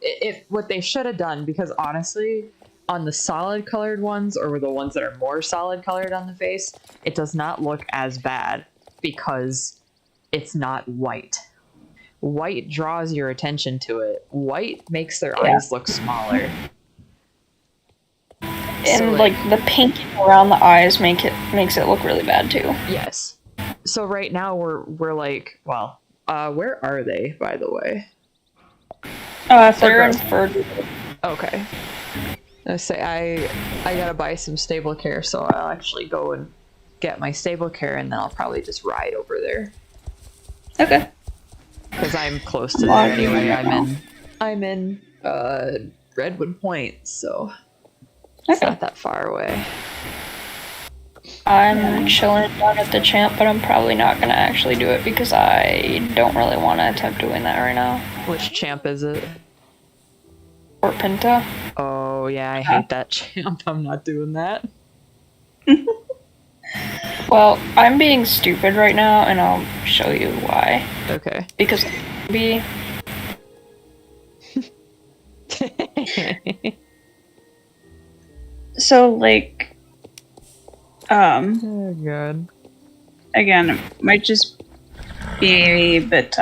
if what they should have done, because honestly, on the solid colored ones or the ones that are more solid colored on the face, it does not look as bad because it's not white. White draws your attention to it. White makes their eyes look smaller. And so, like the painting around the eyes makes it look really bad too. Yes. So right now we're like, well, where are they, by the way? They're in Ferd. Okay. I say I gotta buy some stable care, so I'll actually go and get my stable care, and then I'll probably just ride over there. Okay. Because I'm close to there anyway. I'm in Redwood Point, so it's not that far away. I'm chilling down at the champ, but I'm probably not gonna actually do it because I don't really want to attempt doing that right now. Which champ is it? Fort Pinta. Oh yeah, I hate that champ. I'm not doing that. Well, I'm being stupid right now, and I'll show you why. Okay. Because so like oh god. Again, it might just be, but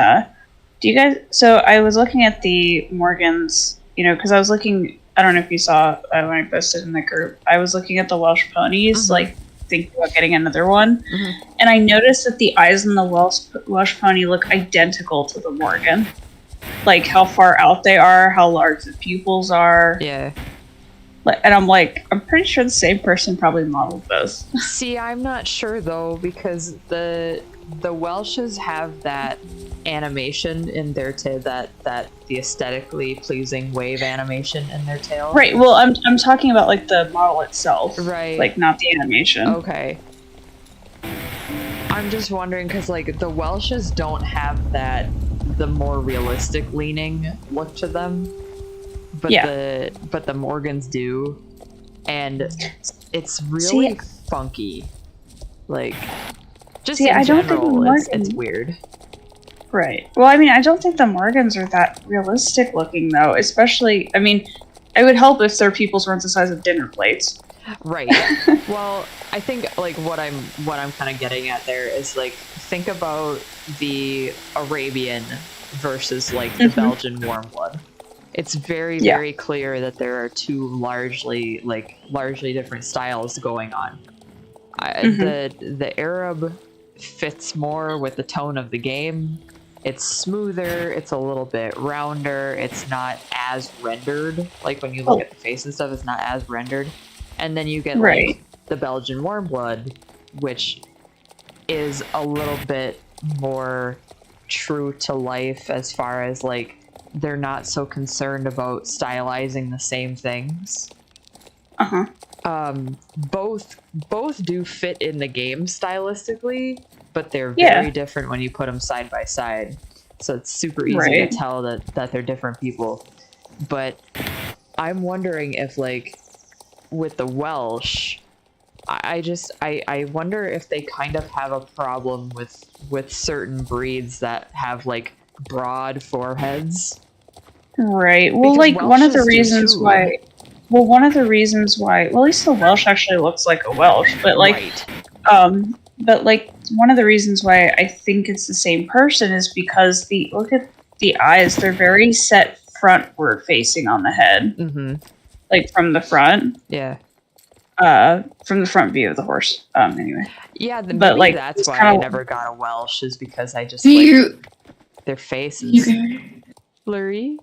do you guys? So I was looking at the Morgans, because I was looking. I don't know if you saw when I posted in the group. I was looking at the Welsh ponies, like thinking about getting another one, and I noticed that the eyes on the Welsh pony look identical to the Morgan. Like how far out they are, how large the pupils are. Yeah. And I'm like, I'm pretty sure the same person probably modeled those. See, I'm not sure though, because the Welshes have that animation in their tail, that the aesthetically pleasing wave animation in their tail. Right. Well, I'm talking about like the model itself. Right. Like not the animation. Okay. I'm just wondering because like the Welshes don't have the more realistic leaning look to them. But the Morgans do, and it's really funky. Like, just in I don't general, think it's weird. Right. Well, I mean, I don't think the Morgans are that realistic looking, though. Especially, I mean, it would help if their pupils weren't the size of dinner plates. Right. Well, I think like what I'm kind of getting at there is like think about the Arabian versus like the Belgian warm blood. It's very, very clear that there are two largely different styles going on. The Arab fits more with the tone of the game. It's smoother. It's a little bit rounder. It's not as rendered. Like when you look at the face and stuff, it's not as rendered. And then you get like the Belgian warm blood, which is a little bit more true to life as far as like they're not so concerned about stylizing the same things. Both do fit in the game stylistically, but they're very different when you put them side by side. So it's super easy to tell that they're different people. But I'm wondering if like with the Welsh, I wonder if they kind of have a problem with certain breeds that have like broad foreheads. Right. Well, like one of the reasons why, well, at least the Welsh actually looks like a Welsh, but like, but like one of the reasons why I think it's the same person is because look at the eyes; they're very set frontward facing on the head, like from the front. Yeah. From the front view of the horse. Anyway. Yeah, but like that's why I never got a Welsh, is because I just their faces. Blurry.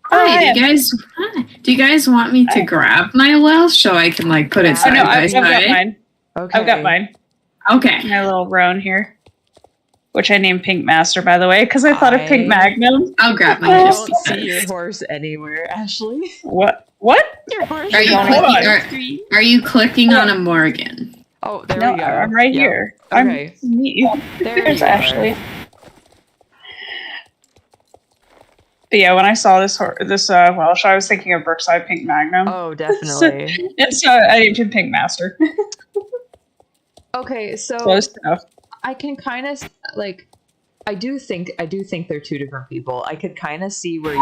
Hi, do you guys want me to grab my Welsh so I can like put it side by side? I've got mine. Okay. I've got mine. Okay. My little roan here, which I named Pink Master, by the way, because I thought of Pink Magnum. I'll grab mine. I don't see your horse anywhere, Ashley. What? Your horse are you clicking on a Morgan? Oh, there we go. I'm right here. Okay. There's Ashley. But yeah, when I saw this Welsh, I was thinking of Brookside Pink Magnum. Oh, definitely. So I named him Pink Master. Okay, so close enough. I can kind of like. I do think they're two different people. I could kind of see where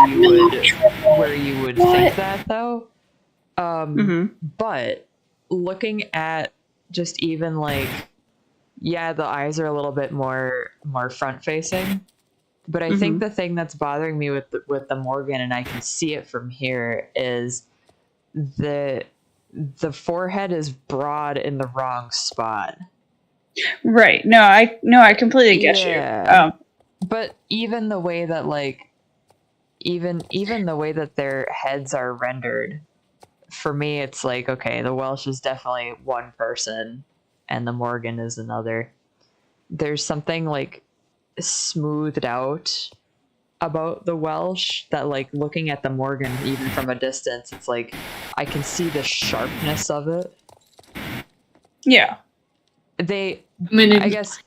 believe that though. But looking at just even like, yeah, the eyes are a little bit more front facing. But I think the thing that's bothering me with the Morgan, and I can see it from here, is the forehead is broad in the wrong spot. Right. No, I completely get you. But even the way that like even the way that their heads are rendered, for me it's like, okay, the Welsh is definitely one person and the Morgan is another. There's something like smoothed out about the Welsh that, like, looking at the Morgan even from a distance, it's like I can see the sharpness of it. Yeah. I guess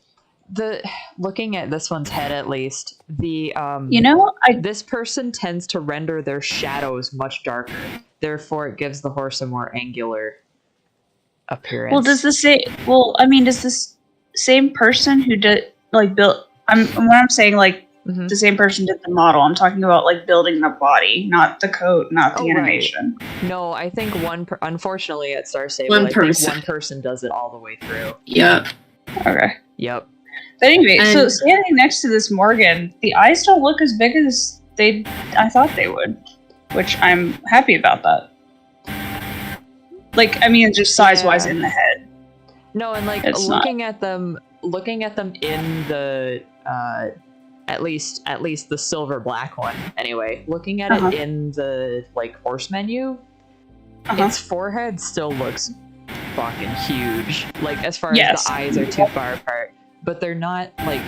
looking at this one's head, at least, this person tends to render their shadows much darker. Therefore, it gives the horse a more angular appearance. Well, does this same person who did built? When I'm saying the same person did the model, I'm talking about like building the body, not the coat, not the animation. Right. No, I think unfortunately at Star Stable, one person does it all the way through. Yep. Okay. Yep. But anyway, so standing next to this Morgan, the eyes don't look as big as I thought they would, which I'm happy about that. Just size-wise in the head. No, and looking at them in the at least the silver black one. Anyway, looking at it in the horse menu, its forehead still looks fucking huge. As far as the eyes are too far apart, but they're not I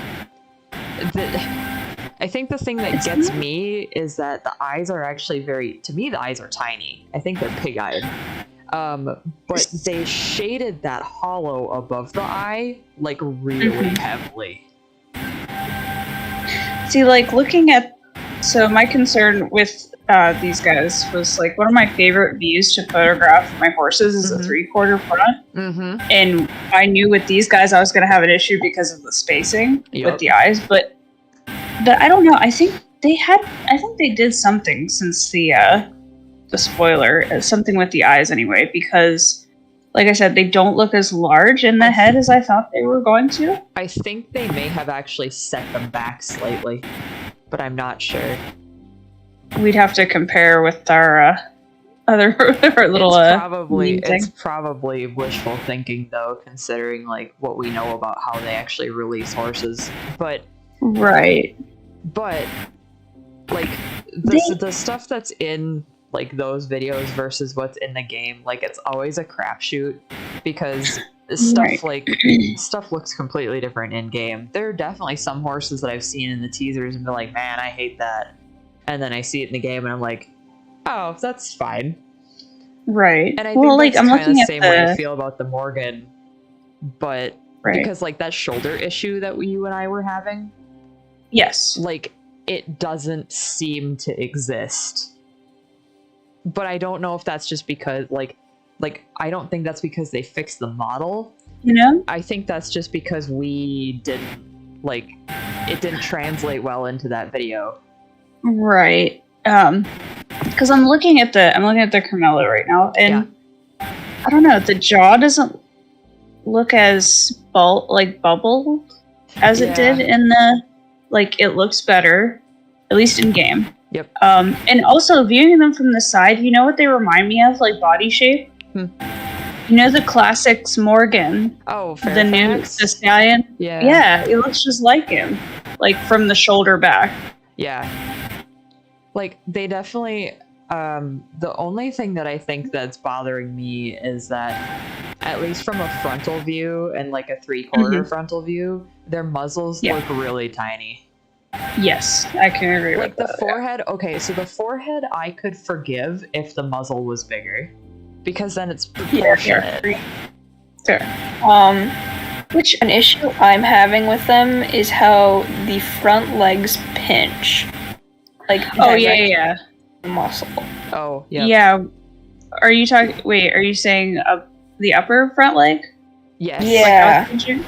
think the thing that gets me is that the eyes are actually the eyes are tiny. I think they're pig-eyed. But they shaded that hollow above the eye really heavily. See, looking at... So my concern with these guys was, one of my favorite views to photograph my horses is a 3/4 front. And I knew with these guys I was going to have an issue because of the spacing with the eyes. But I don't know. I think they did something since the spoiler. Something with the eyes anyway, because... Like I said, they don't look as large in the head as I thought they were going to. I think they may have actually set them back slightly, but I'm not sure. We'd have to compare with our other little. It's probably wishful thinking, though, considering what we know about how they actually release horses. But right. But the stuff that's in those videos versus what's in the game, it's always a crapshoot, because stuff looks completely different in game. There are definitely some horses that I've seen in the teasers and be like, man, I hate that, and then I see it in the game and I'm like, oh, that's fine. Right. And I think that's kind of the same way I feel about the Morgan, but because that shoulder issue that you and I were having, yes, it doesn't seem to exist. But I don't know if that's just because, I don't think that's because they fixed the model. I think that's just because we didn't, it didn't translate well into that video. Right. Because I'm looking at the Carmelo right now, and I don't know, the jaw doesn't look as bubbled as it did in the, it looks better, at least in game. Yep. And also viewing them from the side, you know what they remind me of, body shape? You know the classics Morgan? Oh, Fairfax? The stallion? Yeah. Yeah, it looks just like him. From the shoulder back. Yeah. They definitely... the only thing that I think that's bothering me is that, at least from a frontal view and a 3/4 frontal view, their muzzles look really tiny. Yes, I can agree with that. The forehead, okay, so the forehead I could forgive if the muzzle was bigger, because then it's proportionate. Fair. Which an issue I'm having with them is how the front legs pinch. The muscle. Oh, yeah. Yeah. Are you saying the upper front leg? Yes. Yeah.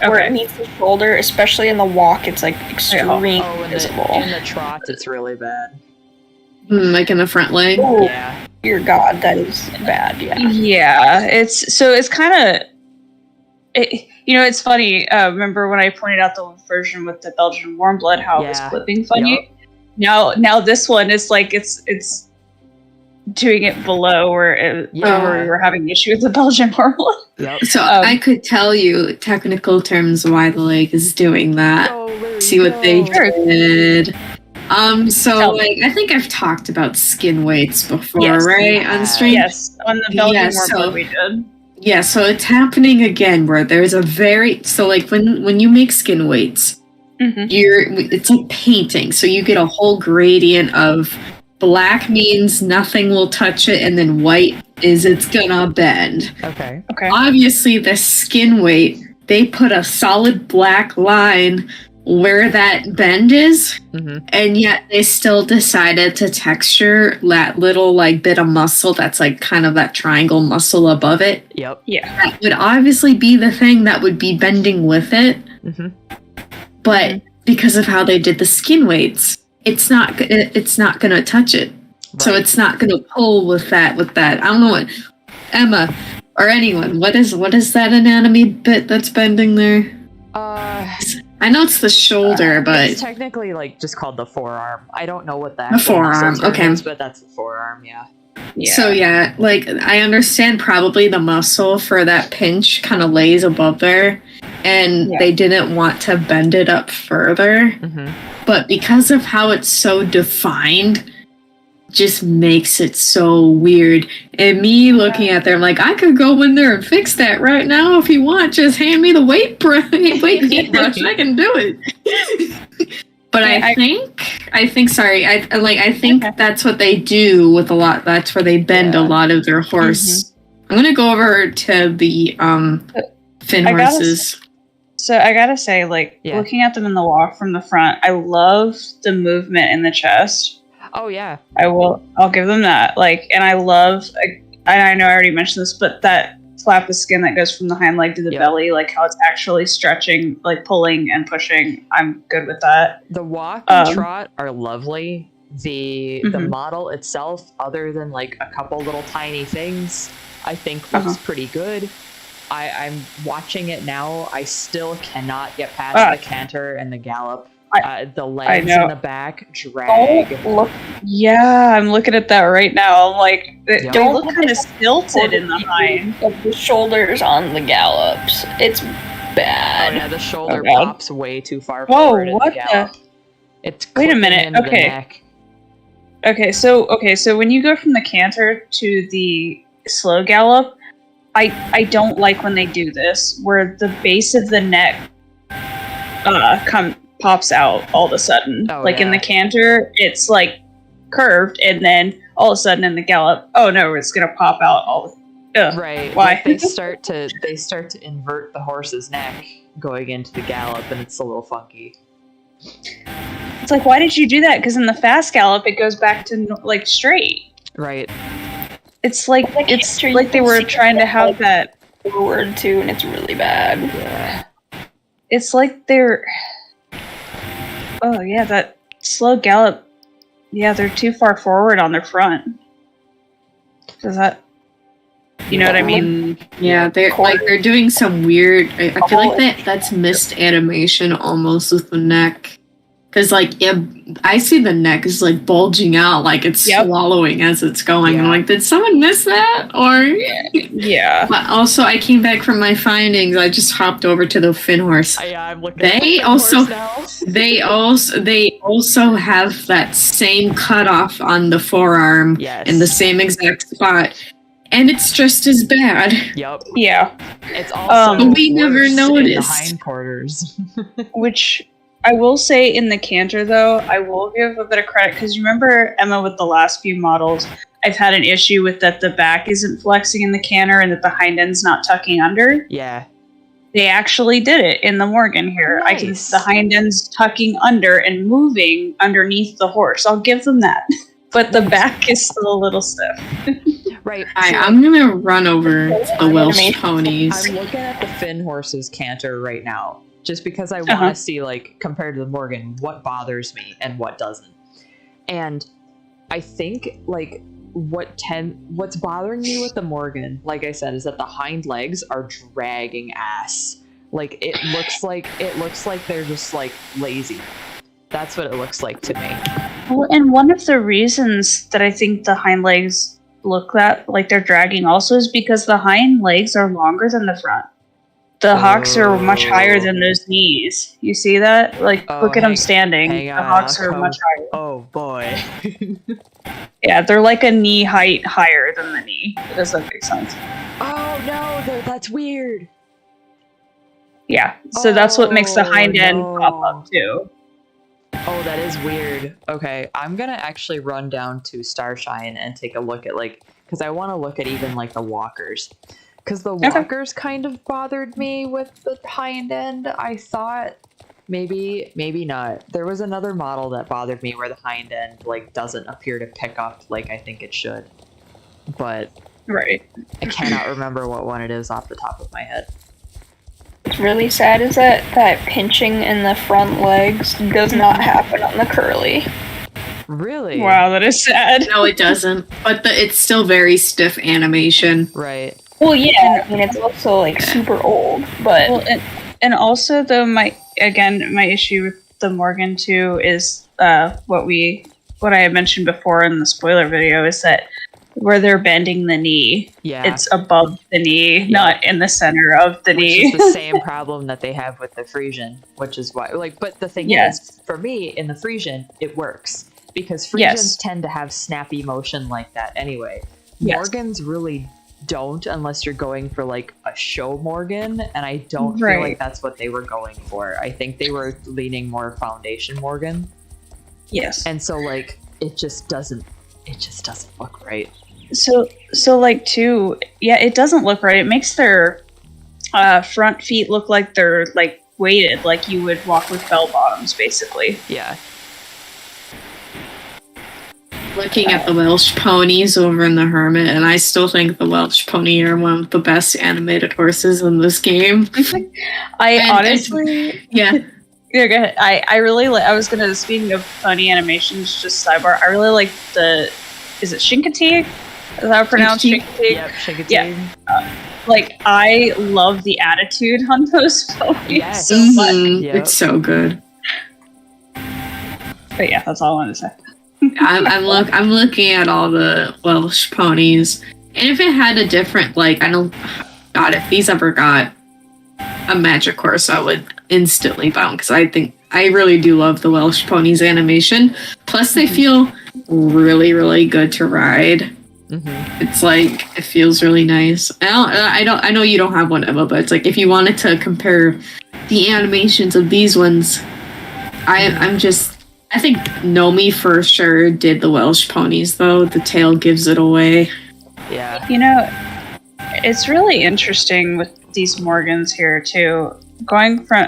Where it meets the shoulder, especially in the walk, it's extremely visible. In the trot, it's really bad. In the front leg? Yeah. your god, that is bad. Yeah. Yeah, it's kind of. It's funny. Remember when I pointed out the version with the Belgian warm blood, how it was clipping funny? Yep. Now this one is like it's doing it below where we were having issue with the Belgian warm blood. Yep. So I could tell you technical terms why the lake is doing that. See what they did. I think I've talked about skin weights before, right? On stream? Yes, on the Belgian warm blood we did. Yeah, so it's happening again where there's when you make skin weights, it's like painting. So you get a whole gradient of black means nothing will touch it, and then white is it's gonna bend. Okay. Obviously, the skin weight, they put a solid black line where that bend is, and yet they still decided to texture that little like bit of muscle that's like kind of that triangle muscle above it. Yep. Yeah. That would obviously be the thing that would be bending with it. But because of how they did the skin weights, it's not gonna touch it. Right. So it's not gonna pull with that. I don't know what Emma or anyone. What is that anatomy bit that's bending there? I know it's the shoulder, but it's technically like just called the forearm. I don't know what the forearm. Okay, is, but that's the forearm. Yeah. So like I understand probably the muscle for that pinch kind of lays above there, and they didn't want to bend it up further. But because of how it's so defined, just makes it so weird. And me looking at there, I'm like, I could go in there and fix that right now if you want. Just hand me the weight brush, I can do it. But I think that's what they do with a lot. That's where they bend a lot of their horse. I'm gonna go over to the fin horses. So I gotta say, looking at them in the walk from the front, I love the movement in the chest. Oh yeah, I'll give them that. And I love. I know I already mentioned this, but that flap of skin that goes from the hind leg to the belly, how it's actually stretching, pulling and pushing. I'm good with that. The walk and trot are lovely. The model itself, other than a couple little tiny things, I think looks pretty good. I'm watching it now. I still cannot get past the canter and the gallop. The legs in the back drag. I'm looking at that right now. I'm like, they look kind of stilted in the hind. The shoulders on the gallops. It's bad. Oh yeah, the shoulder pops way too far forward in the gallop. It's wait a minute. Okay. The neck. Okay, so when you go from the canter to the slow gallop, I don't like when they do this, where the base of the neck pops out all of a sudden. In the canter, it's curved, and then all of a sudden in the gallop, oh no, it's gonna pop out all. Right. Why? They start to invert the horse's neck going into the gallop, and it's a little funky. It's why did you do that? Because in the fast gallop, it goes back to straight. Right. It's like they were trying to have that forward too, and it's really bad. Yeah. It's like they're. Oh yeah, that slow gallop. Yeah, they're too far forward on their front. Does that? You know what I mean? Yeah, they're doing some weird. I feel like that's missed animation almost with the neck, because I see the neck is bulging out, it's swallowing as it's going. I'm like, did someone miss that? Or yeah. But also, I came back from my findings. I just hopped over to the fin horse. I'm looking. They also have that same cutoff on the forearm in the same exact spot. And it's just as bad. Yep. Yeah. It's also we never noticed. In the hindquarters. Which I will say in the canter, though, I will give a bit of credit, because you remember, Emma, with the last few models, I've had an issue with that the back isn't flexing in the canter and that the hind end's not tucking under. Yeah. They actually did it in the Morgan here. Nice. The hind end's tucking under and moving underneath the horse. I'll give them that. But the back is still a little stiff. Right. I'm gonna run over to the Welsh ponies. I'm looking at the fin horse's canter right now, just because I want to see, compared to the Morgan, what bothers me and what doesn't. And I think, what's bothering me with the Morgan, like I said, is that the hind legs are dragging ass. Like it looks like they're just like lazy. That's what it looks like to me. Well, and one of the reasons that I think the hind legs look that like they're dragging also is because the hind legs are longer than the front. The hocks are much higher than those knees. You see that? Like, look at them standing. The hocks are much higher. Oh boy. Yeah, they're like a knee height higher than the knee. Does that make sense? Oh no, that's weird. Yeah, so that's what makes the hind end pop up too. Oh, that is weird. Okay, I'm gonna actually run down to Starshine and take a look at because I want to look at even the walkers. Because the walkers kind of bothered me with the hind end. I thought maybe not. There was another model that bothered me where the hind end doesn't appear to pick up like I think it should. But right, I cannot remember what one it is off the top of my head. What's really sad is that pinching in the front legs does not happen on the curly. Really? Wow, that is sad. No, it doesn't. But it's still very stiff animation. Right. Well, yeah, I mean, it's also super old, but... Well, and also, though, my issue with the Morgan too is what I had mentioned before in the spoiler video is that where they're bending the knee, it's above the knee, not in the center of the knee. Which is the same problem that they have with the Frisian, which is why, but the thing is, for me, in the Frisian, it works. Because Frisians tend to have snappy motion like that anyway. Morgans really don't, unless you're going for a show Morgan, and I don't feel like that's what they were going for. I think they were leaning more foundation Morgan. Yes. And so it just doesn't look right. So too, it doesn't look right. It makes their front feet look like they're weighted, like you would walk with bell bottoms, basically. Yeah. Looking at the Welsh ponies over in the Hermit, and I still think the Welsh pony are one of the best animated horses in this game. Honestly, yeah, go ahead. I really like. I was gonna, speaking of funny animations, just sidebar. I really like is it Chincoteague? Is that how it's pronounced? Chincoteague? Yep, Chincoteague. Yeah. I love the attitude on those ponies so much. Yep. It's so good. But yeah, that's all I wanted to say. I'm looking at all the Welsh ponies, and if it had a different if these ever got a magic horse, I would instantly bound, because I really do love the Welsh ponies animation. Plus, they feel really, really good to ride. Mm-hmm. It's it feels really nice. I know you don't have one, Emma, but it's if you wanted to compare the animations of these ones, I think Nomi for sure did the Welsh ponies, though. The tail gives it away. Yeah. It's really interesting with these Morgans here, too. Going from...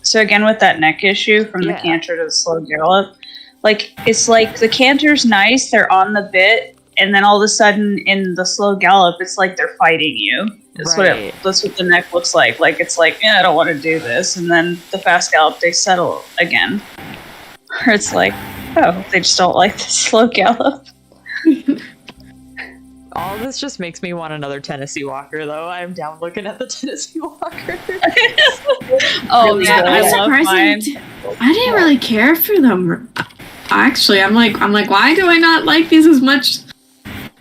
So again, with that neck issue, from the canter to the slow gallop, it's the canter's nice, they're on the bit, and then all of a sudden, in the slow gallop, it's they're fighting you. That's what the neck looks like. It's I don't want to do this. And then the fast gallop, they settle again. Or it's they just don't like the slow gallop. All this just makes me want another Tennessee Walker, though. I'm down looking at the Tennessee Walker. Oh, yeah, I'm surprised. I didn't really care for them. Actually, I'm like, why do I not like these as much?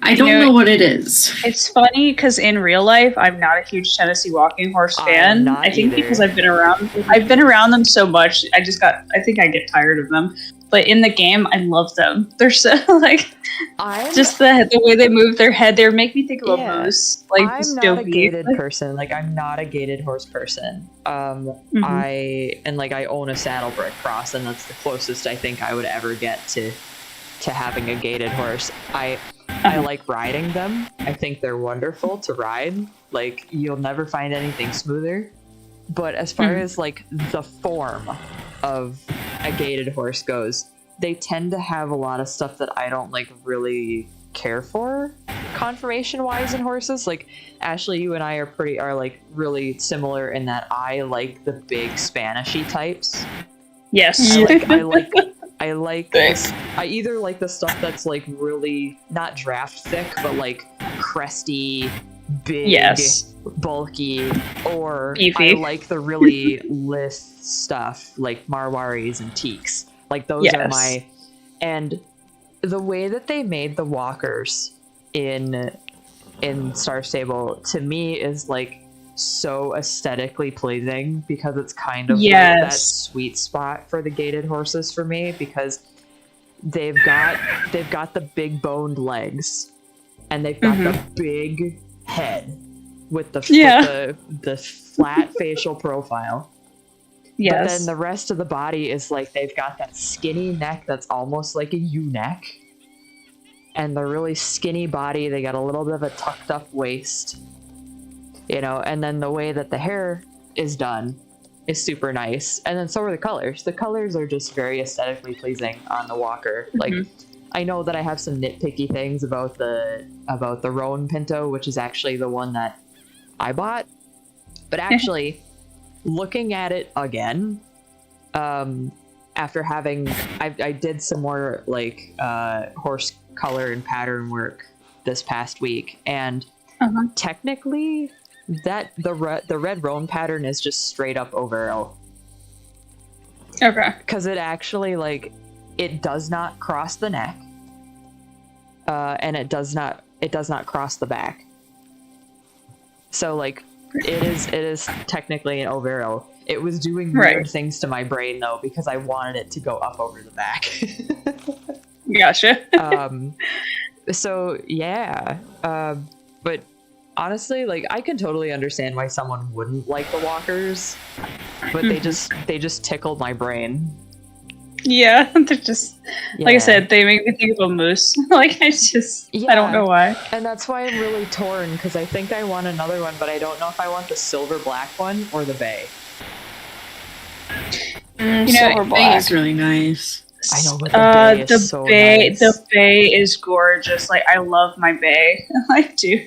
I don't know what it is. It's funny because in real life, I'm not a huge Tennessee walking horse fan. I think because I've been around them so much. I think I get tired of them. But in the game, I love them. They're so just the way they move their head. They make me think of a moose. I'm not a gated person. I'm not a gated horse person. I own a Saddlebred Cross, and that's the closest I think I would ever get to having a gated horse. I like riding them. I think they're wonderful to ride. You'll never find anything smoother. But as far as the form of a gated horse goes, they tend to have a lot of stuff that I don't really care for conformation wise in horses. Ashley, you and I are really similar in that I like the big Spanishy types. Yes. I like this, I either like the stuff that's like really not draft thick, but like cresty, big, bulky, or beefy. I like the really lithe stuff like Marwaris and Teaks. Like those are my, and the way that they made the walkers in Star Stable to me is like so aesthetically pleasing, because it's kind of like that sweet spot for the gated horses for me, because they've got the big boned legs and they've got the big head with the flat facial profile. But then the rest of the body is like they've got that skinny neck that's almost like a U-neck, and the really skinny body, they got a little bit of a tucked up waist, you know, and then the way that the hair is done is super nice. And then so are the colors. The colors are just very aesthetically pleasing on the walker. Like, I know that I have some nitpicky things about the Roan Pinto, which is actually the one that I bought, but actually looking at it again, after having, I did some more like horse color and pattern work this past week, and technically that the red Roan pattern is just straight up overall. Okay. Because it actually, like, it does not cross the neck, and it does not cross the back. So like it is technically an overall. It was doing weird things to my brain though, because I wanted it to go up over the back. Gotcha. So yeah, but honestly, like, I can totally understand why someone wouldn't like the walkers, but they just tickled my brain. Yeah, they're just like I said, they make me think of a moose. Like, I don't know why. And that's why I'm really torn, because I think I want another one, but I don't know if I want the silver black one or the bay. Silver black is really nice. I know, but the bay is so nice. The bay is gorgeous. Like, I love my bay. I do.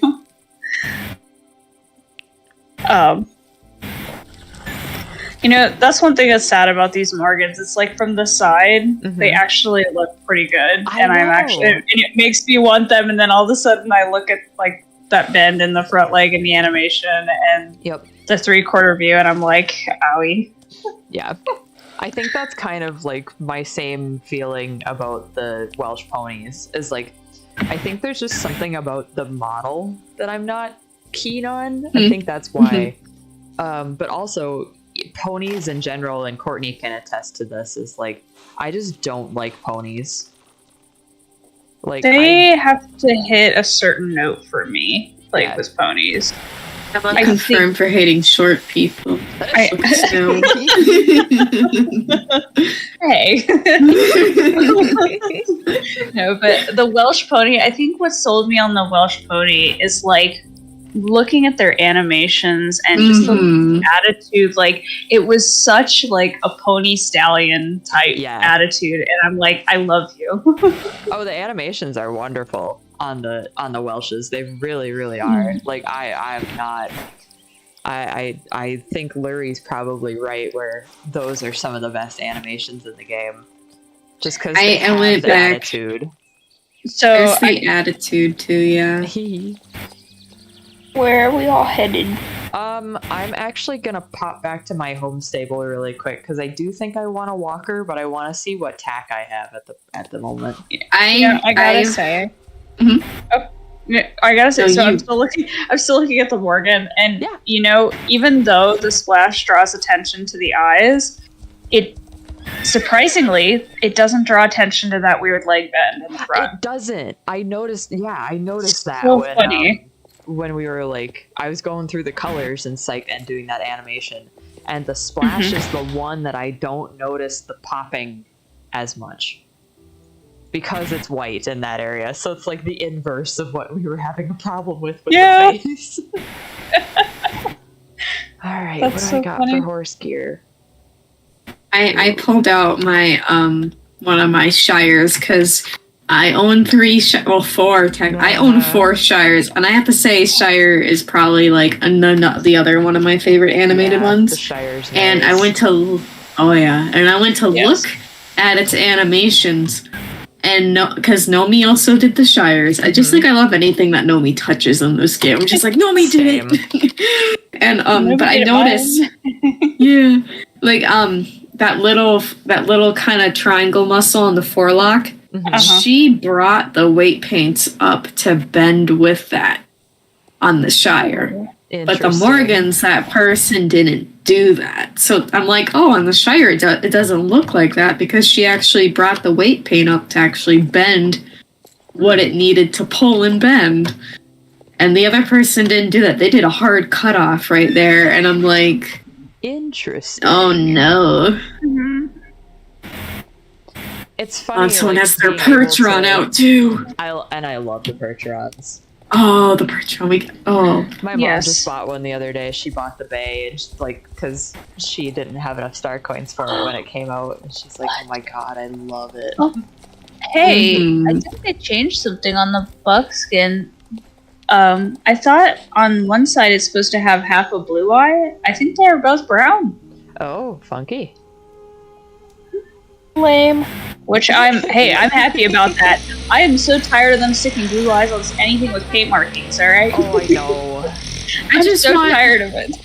You know, that's one thing that's sad about these Morgans. It's like from the side, they actually look pretty good, and it makes me want them. And then all of a sudden, I look at like that bend in the front leg and the animation and the 3/4 view, and I'm like, owie. Yeah. I think that's kind of like my same feeling about the Welsh ponies, is like, I think there's just something about the model that I'm not keen on. I think that's why. But also, ponies in general, and Courtney can attest to this, is like, I just don't like ponies. Like, they have to hit a certain note for me, like with ponies. I'm confirmed for hating short people. Hey. No, but the Welsh pony, I think what sold me on the Welsh pony is like looking at their animations and just the attitude. Like, it was such like a pony stallion type attitude, and I'm like, I love you. Oh, the animations are wonderful on the Welshes. They really, really are. Like, I think Lurie's probably right, where those are some of the best animations in the game. Just because they have the attitude. So there's the attitude too, yeah. Where are we all headed? I'm actually gonna pop back to my home stable really quick, because I do think I want a walker, but I want to see what tack I have at the moment. I gotta say. I gotta say, I'm still looking at the Morgan, and you know, even though the splash draws attention to the eyes, it surprisingly doesn't draw attention to that weird leg bend in the front. It doesn't. I noticed that so funny. When we were like, I was going through the colors and doing that animation, and the splash is the one that I don't notice the popping as much, because it's white in that area. So it's like the inverse of what we were having a problem with the face. All right, what do I got for horse gear? I pulled out my one of my shires, because I own four. I own 4 shires, and I have to say, Shire is probably like the other one of my favorite animated ones. The Shire's and nice. I went to look, at its animations. And because Nomi also did the Shires. I just I love anything that Nomi touches in this game. I'm just like, Nomi did it. And but I noticed yeah. Like that little kind of triangle muscle on the forelock. She brought the weight paints up to bend with that on the Shire. But the Morgans, that person didn't do that. So I'm like, oh, on the Shire, it doesn't look like that because she actually brought the weight paint up to actually bend what it needed to pull and bend. And the other person didn't do that. They did a hard cutoff right there. And I'm like, interesting. Oh, no. It's funny. Oh, someone has their Percheron out, too. I love the Percherons. Oh, the Percheron. My mom just bought one the other day. She bought the Bay, and because she didn't have enough star coins for it when it came out, and she's like, "Oh my god, I love it." Oh. Hey, I think they changed something on the Buckskin. I thought on one side it's supposed to have half a blue eye. I think they are both brown. Oh, funky. Lame. Which I'm happy about that. I am so tired of them sticking blue eyes on anything with paint markings, alright? Oh, I know. I'm just so tired of it.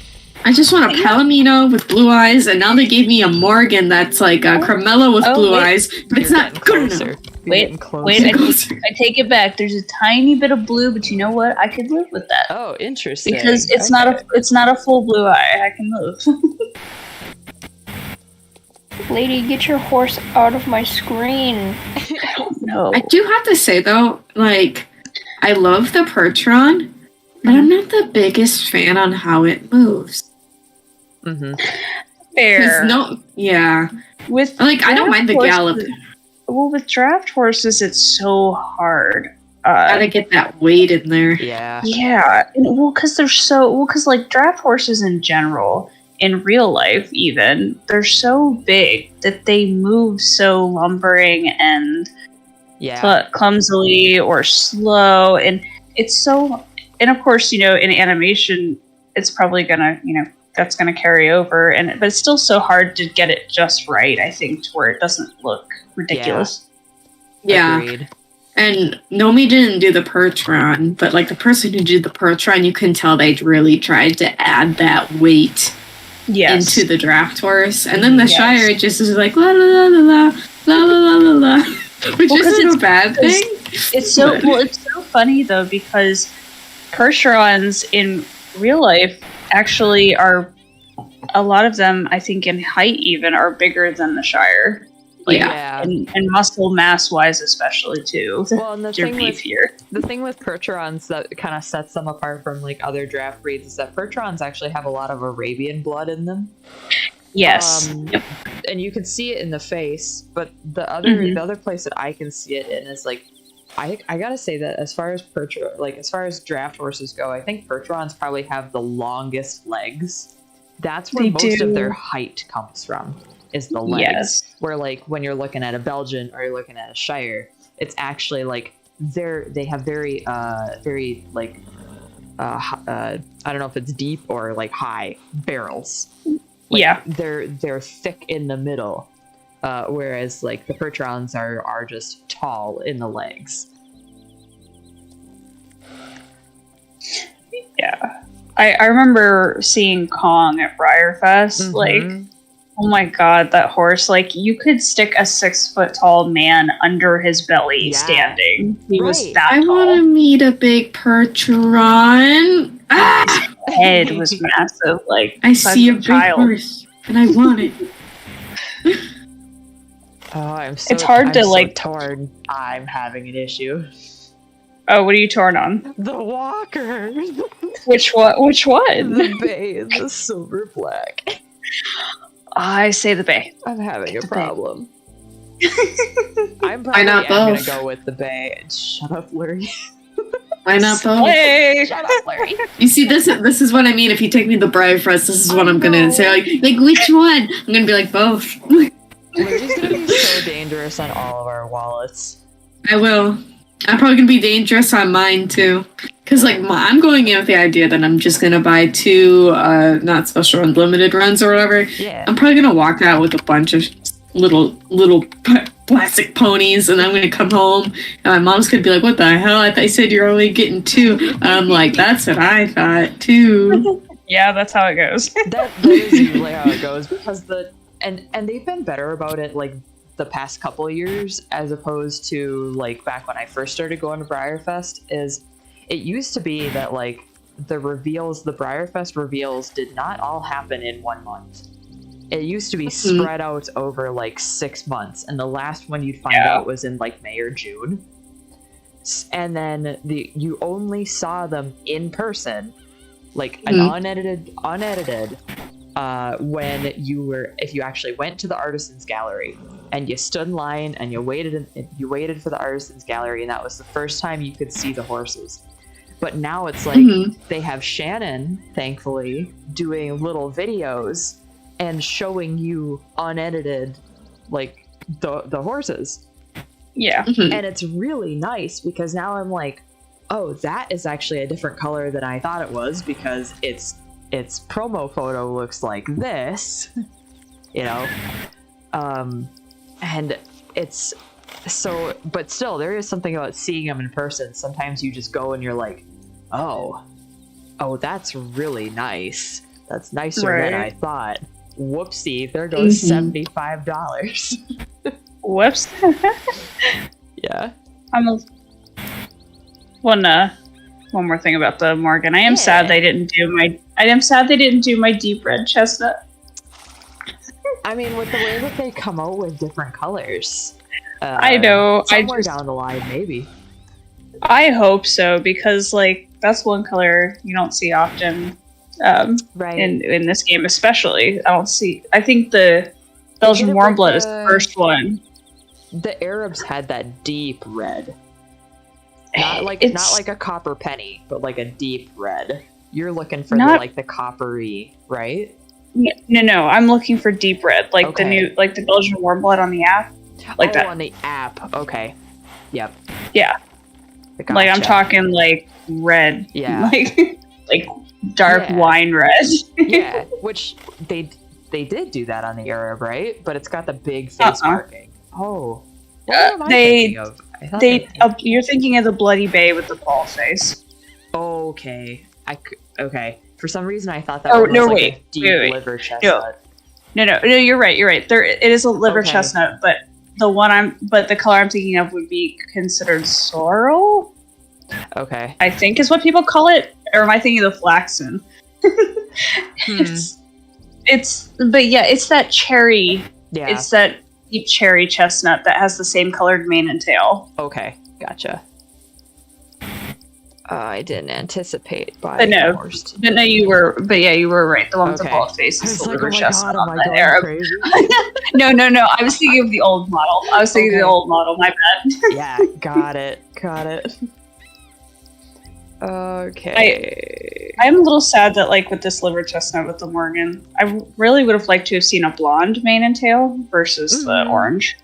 I just want a Palomino with blue eyes, and now they gave me a Morgan that's like a Carmella with blue eyes, but it's not good enough. Wait, I take it back. There's a tiny bit of blue, but you know what? I could live with that. Oh, interesting. Because it's not a full blue eye. I can move. Lady, get your horse out of my screen. No. I do have to say though, like, I love the Percheron, but I'm not the biggest fan on how it moves. Fair. With I don't mind the gallop. Well, with draft horses, it's so hard. Gotta get that weight in there. Yeah. Yeah. Because like draft horses in general, in real life even, they're so big that they move so lumbering and clumsily or slow, and it's so. And of course, in animation, it's probably gonna, that's gonna carry over, but it's still so hard to get it just right. I think to where it doesn't look ridiculous. Yeah. Agreed. And Nomi didn't do the Percheron, but like the person who did the Percheron, you can tell they really tried to add that weight into the draft horse. And then the Shire just is like la la la la la la la la, which isn't a bad thing. It's so funny though, because Percherons in real life actually are, a lot of them, I think in height even, are bigger than the Shire. And muscle mass wise especially too. Well, and the thing with Percherons that kind of sets them apart from like other draft breeds is that Percherons actually have a lot of Arabian blood in them. Yes. And you can see it in the face, but the other place that I can see it in is like, I gotta say that as far as draft horses go, I think Percherons probably have the longest legs. That's where most of their height comes from, is the legs. Yes. Where like when you're looking at a Belgian or you're looking at a Shire, it's actually like they have very like I don't know if it's deep or like high barrels. Like, they're thick in the middle. Whereas like the Percherons are just tall in the legs. Yeah. I remember seeing Kong at Briarfest. Like, oh my god, that horse, like you could stick a 6 foot tall man under his belly standing. He was that tall. I want to meet a big Percheron. His head was massive. Like, I see a big horse and I want it. Oh, it's hard to like torn. I'm having an issue. Oh, what are you torn on? The walker. Which one? The Bay, the silver black. I say the Bay. I'm having a problem. I'm probably gonna go with the Bay. Shut up, Larry. Why not both? Shut up, Larry. You see, this is what I mean. If you take me to Briarfest, this is what I'm gonna say. Like, which one? I'm gonna be like both. Larry's gonna be so dangerous on all of our wallets. I will. I'm probably gonna be dangerous on mine too, because like I'm going in with the idea that I'm just gonna buy 2 not special unlimited runs or whatever. Yeah. I'm probably gonna walk out with a bunch of little plastic ponies, and I'm gonna come home and my mom's gonna be like, "What the hell? I thought you said you're only getting 2." I'm like, "That's what I thought too." Yeah, that's how it goes. that is usually how it goes, because and they've been better about it like the past couple of years, as opposed to like back when I first started going to Briarfest. Is it used to be that like the Briarfest reveals did not all happen in 1 month. It used to be spread out over like 6 months, and the last one you'd find out was in like May or June. And then you only saw them in person, like an unedited, when if you actually went to the Artisans Gallery and you stood in line and you waited for the Artisans Gallery, and that was the first time you could see the horses. But now it's like they have Shannon, thankfully, doing little videos and showing you unedited, like the horses. Yeah. And it's really nice, because now I'm like, oh, that is actually a different color than I thought it was, because its promo photo looks like this, you know. And it's so, but still, there is something about seeing them in person. Sometimes you just go and you're like, oh, that's really nice. That's nicer than I thought. Whoopsie, there goes $75. Whoops. Yeah. One more thing about the Morgan. I am sad they didn't do my deep red chestnut. I mean, with the way that they come out with different colors, I know. Somewhere down the line, maybe. I hope so, because like that's one color you don't see often. Right. In this game, especially, I think the Belgian Warmblood is the first one. The Arabs had that deep red, not like a copper penny, but like a deep red. You're looking for the coppery, right? No. I'm looking for deep red, like the new, like the Belgian Warmblood on the app, like that on the app. Okay. Yep. Yeah. Gotcha. Like I'm talking like red. Yeah. like dark wine red. Yeah, which they did do that on the Arab, right? But it's got the big face marking. Oh, what am I thinking of? You're thinking of the Bloody Bay with the ball face. Okay, okay. For some reason, I thought that was a deep liver chestnut. No, you're right. It is a liver chestnut, but the color I'm thinking of would be considered sorrel. Okay, I think is what people call it. Or am I thinking of the flaxen? It's that cherry. Yeah. It's that deep cherry chestnut that has the same colored mane and tail. Okay, gotcha. I didn't anticipate buying horse. But you were right. The one with the bald face is the liver chestnut on the Arab. No. I was thinking of the old model. My bad. Yeah, got it. Okay. I'm a little sad that, like, with this liver chestnut with the Morgan, I really would have liked to have seen a blonde mane and tail versus the orange.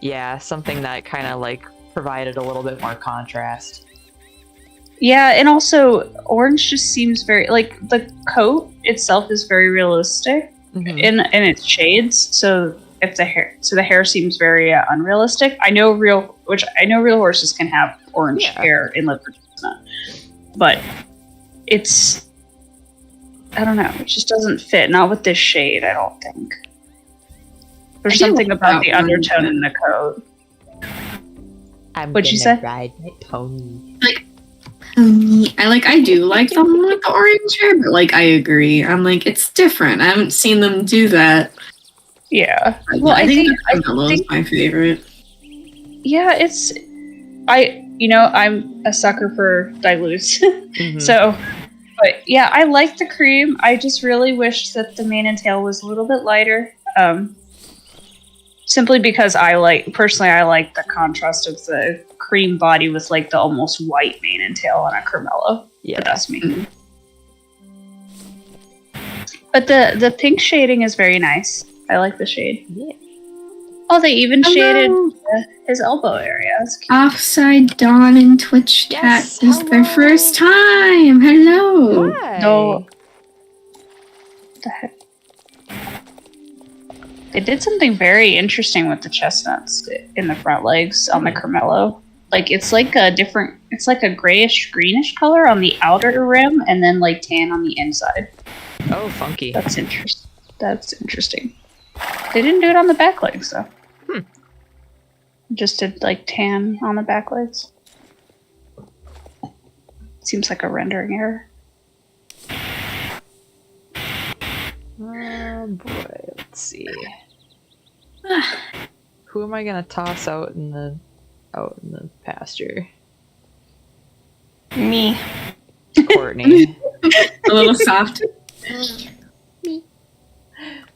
Yeah, something that kind of, like, provided a little bit more contrast. Yeah, and also, orange just seems very, like, the coat itself is very realistic in its shades, so the hair seems very unrealistic. I know real horses can have orange hair in liver chestnut, but I don't know, it just doesn't fit, not with this shade, I don't think. There's something about the undertone in the coat. What'd you say? Ride my pony. I do like the one with the orange hair, but like I agree. I'm like, it's different. I haven't seen them do that. Yeah. Well, I think is my favorite. Yeah, I'm a sucker for dilutes. So, but yeah, I like the cream. I just really wish that the mane and tail was a little bit lighter. Simply because I like the contrast of the cream body with like the almost white mane and tail on a Carmelo. Yeah, but that's me. But the pink shading is very nice. I like the shade. Yeah. Oh, they even shaded his elbow area. That's cute. Offside Dawn and Twitch Cat is their first time. Hello. Hi. No. The They did something very interesting with the chestnuts in the front legs on the Carmelo. Like it's like a grayish greenish color on the outer rim and then like tan on the inside. Oh, funky. That's interesting. They didn't do it on the back legs though. Just did like tan on the back legs. Seems like a rendering error. Oh boy, let's see. Who am I gonna toss out in the pasture? Me. Courtney. A little soft.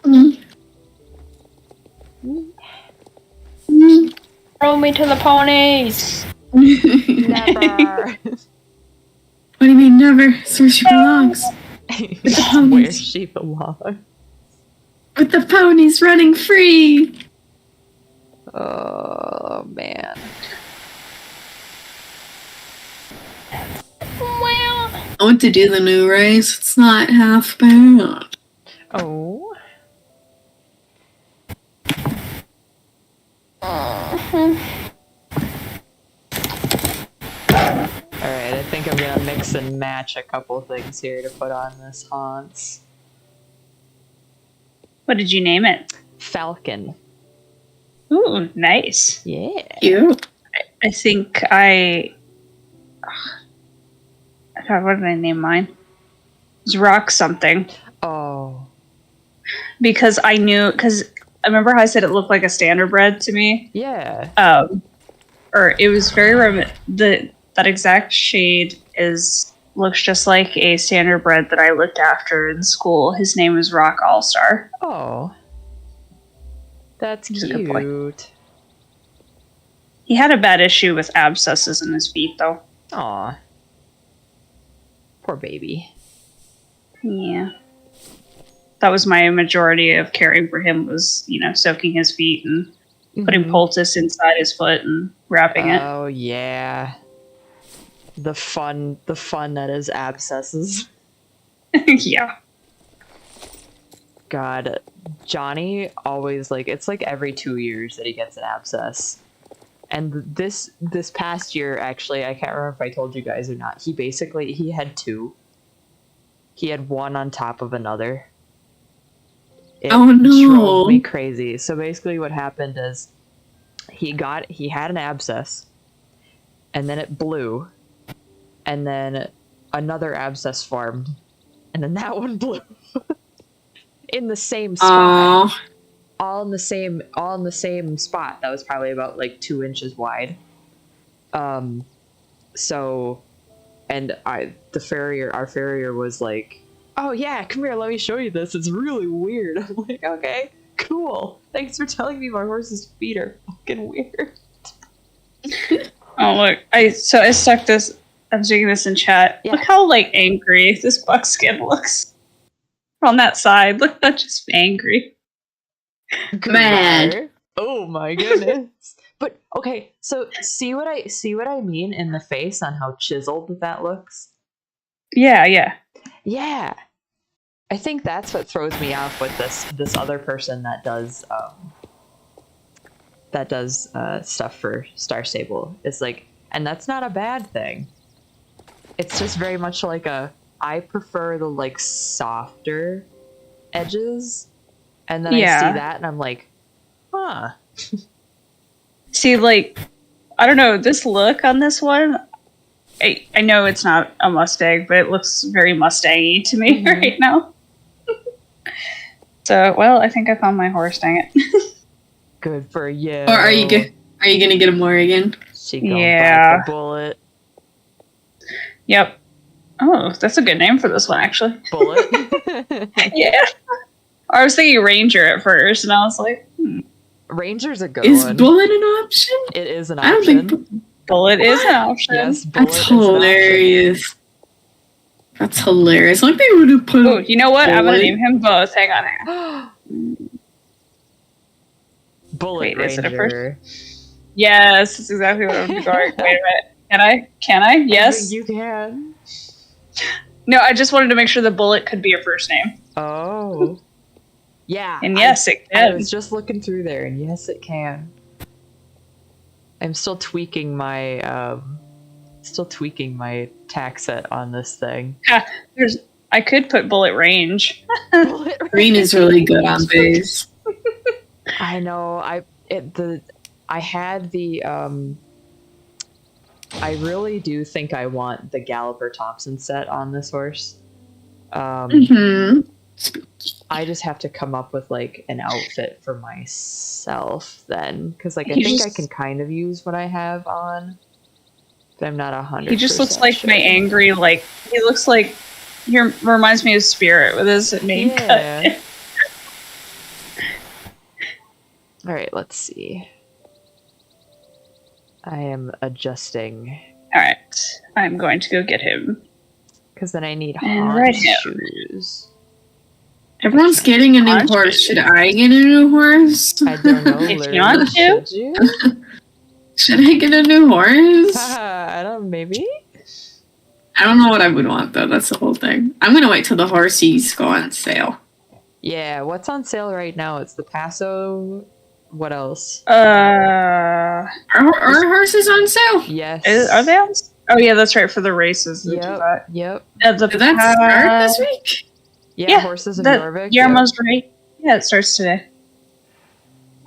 Me. Throw me to the ponies. Never. What do you mean never? It's where she belongs. That's where she belongs. With the ponies running free. Oh man. Well. I want to do the new race. It's not half bad. Oh. Alright, I think I'm gonna mix and match a couple things here to put on this Hans. What did you name it? Falcon. Ooh, nice. Yeah. Cute. I think God, what did I name mine? It was Rock something. Oh. Because I remember how I said it looked like a standard bread to me? Yeah. Or it was very that exact shade looks just like a standard bread that I looked after in school. His name was Rock All-Star. Oh. That's He's a good boy. cute. He had a bad issue with abscesses in his feet though. Aw. Poor baby. Yeah. That was my majority of caring for him was, soaking his feet and putting poultice inside his foot and wrapping it. Oh yeah. The fun that is abscesses. Yeah. God, Johnny always it's like every 2 years that he gets an abscess. And this past year, actually, I can't remember if I told you guys or not. He had two. He had one on top of another. It Oh, no. drove me crazy. So basically what happened is he had an abscess and then it blew and then another abscess formed and then that one blew in the same spot. Aww. All in the same spot. That was probably about 2 inches wide. So, and our farrier was like, "Oh yeah, come here, let me show you this. It's really weird." I'm like, "Okay, cool. Thanks for telling me my horse's feet are fucking weird." Oh look, I stuck this. I'm doing this in chat. Yeah. Look how angry this buckskin looks on that side. Look, that's just angry. Mad. Oh my goodness. But okay, so see what I mean in the face on how chiseled that looks? Yeah. Yeah. I think that's what throws me off with this other person that does stuff for Star Stable. It's and that's not a bad thing. It's just very much I prefer the softer edges. And then I see that and I'm like, huh. See, I don't know, this look on this one, I know it's not a Mustang, but it looks very Mustang-y to me right now. So, well, I think I found my horse, dang it. Good for you. Or are you gonna get a Morrigan? She gonna bite the bullet. Yep. Oh, that's a good name for this one, actually. Bullet? Yeah. I was thinking Ranger at first, and I was like, Ranger's a good one. Is Bullet an option? It is an option. I don't think Bullet is an option. Yes, Bullet That's hilarious. That's hilarious. They would have put. Oh, you know what? Bullet. I'm gonna name him both. Hang on. Bullet Wait, Ranger. Is it a first? Yes, that's exactly what I'm going. Wait a minute. Can I? Yes. You can. No, I just wanted to make sure the Bullet could be a first name. Oh. Yeah. And yes, it I can. was just looking through there, and yes, it can. I'm still tweaking my tack set on this thing. I could put bullet range. Green is really good on base. I know. I really do think I want the Galloper Thompson set on this horse. I just have to come up with like an outfit for myself then, because like I think I can kind of use what I have on, but I'm not 100%. He just looks like my angry, like he looks like he reminds me of Spirit with his main cut. All right, let's see. I am adjusting. All right, I'm going to go get him. Because then I need ride him. shoes. Everyone's getting a new horse. Should I get a new horse? I don't know. If you want to. Should you? Should I get a new horse? I don't know, maybe? I don't know what I would want, though. That's the whole thing. I'm going to wait till the horsies go on sale. Yeah, what's on sale right now? It's the Paso. What else? Are horses on sale? Yes. Are they on? Oh yeah, that's right, for the races. Yep. Did that start this week? Yeah, horses in Jorvik. Yarmo's right. Yeah, it starts today.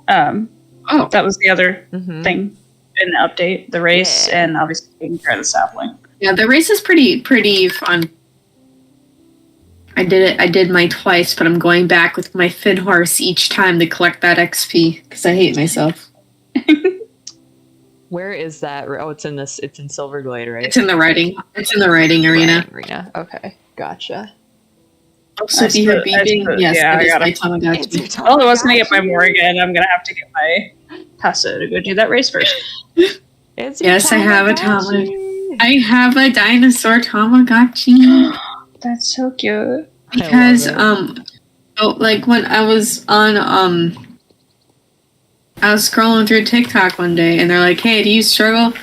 That was the other thing in the update. The race and obviously taking care of the sapling. Yeah, the race is pretty fun. I did mine twice, but I'm going back with my Finn horse each time to collect that XP because I hate myself. Where is that? Oh, it's in Silverglade, right? It's in the riding arena. Okay, gotcha. So if you hear beeping, yes, yeah, it is my Tamagotchi. Well, I was going to get my Morgan. I'm going to have to get my Paso to go do that race first. Yes, I have a Tamagotchi. I have a dinosaur Tamagotchi. That's so cute. Because like when I was on I was scrolling through TikTok one day and they're like, "Hey, do you struggle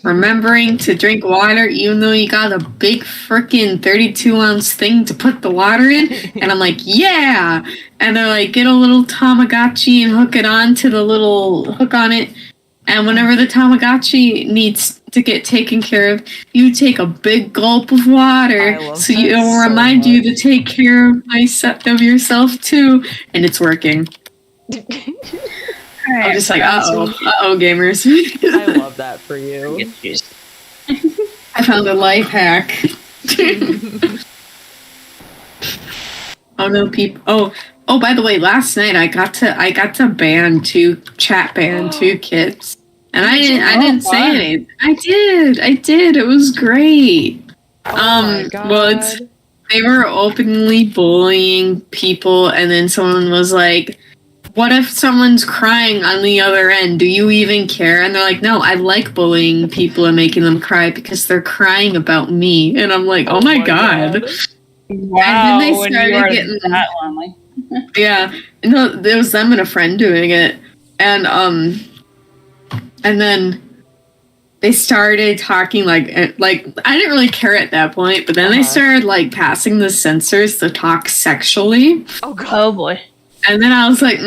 remembering to drink water even though you got a big frickin' 32-ounce thing to put the water in?" And I'm like, "Yeah." And they're like, "Get a little Tamagotchi and hook it on to the little hook on it. And whenever the Tamagotchi needs to get taken care of, you take a big gulp of water so it will remind you to take care of yourself too." And it's working. I'm just like, uh-oh, gamers. I love that for you. I found a life hack. Oh no, people! Oh, by the way, last night I got to ban two kids, and I didn't say anything. I did. It was great. My God. Well, they were openly bullying people, and then someone was like, "What if someone's crying on the other end? Do you even care?" And they're like, "No, I like bullying people and making them cry because they're crying about me." And I'm like, "Oh my God. Wow, and then they started getting that lonely. Yeah, no, there was them and a friend doing it, and then they started talking like I didn't really care at that point, but then they started like passing the censors to talk sexually. Oh God. Oh boy. And then I was like, I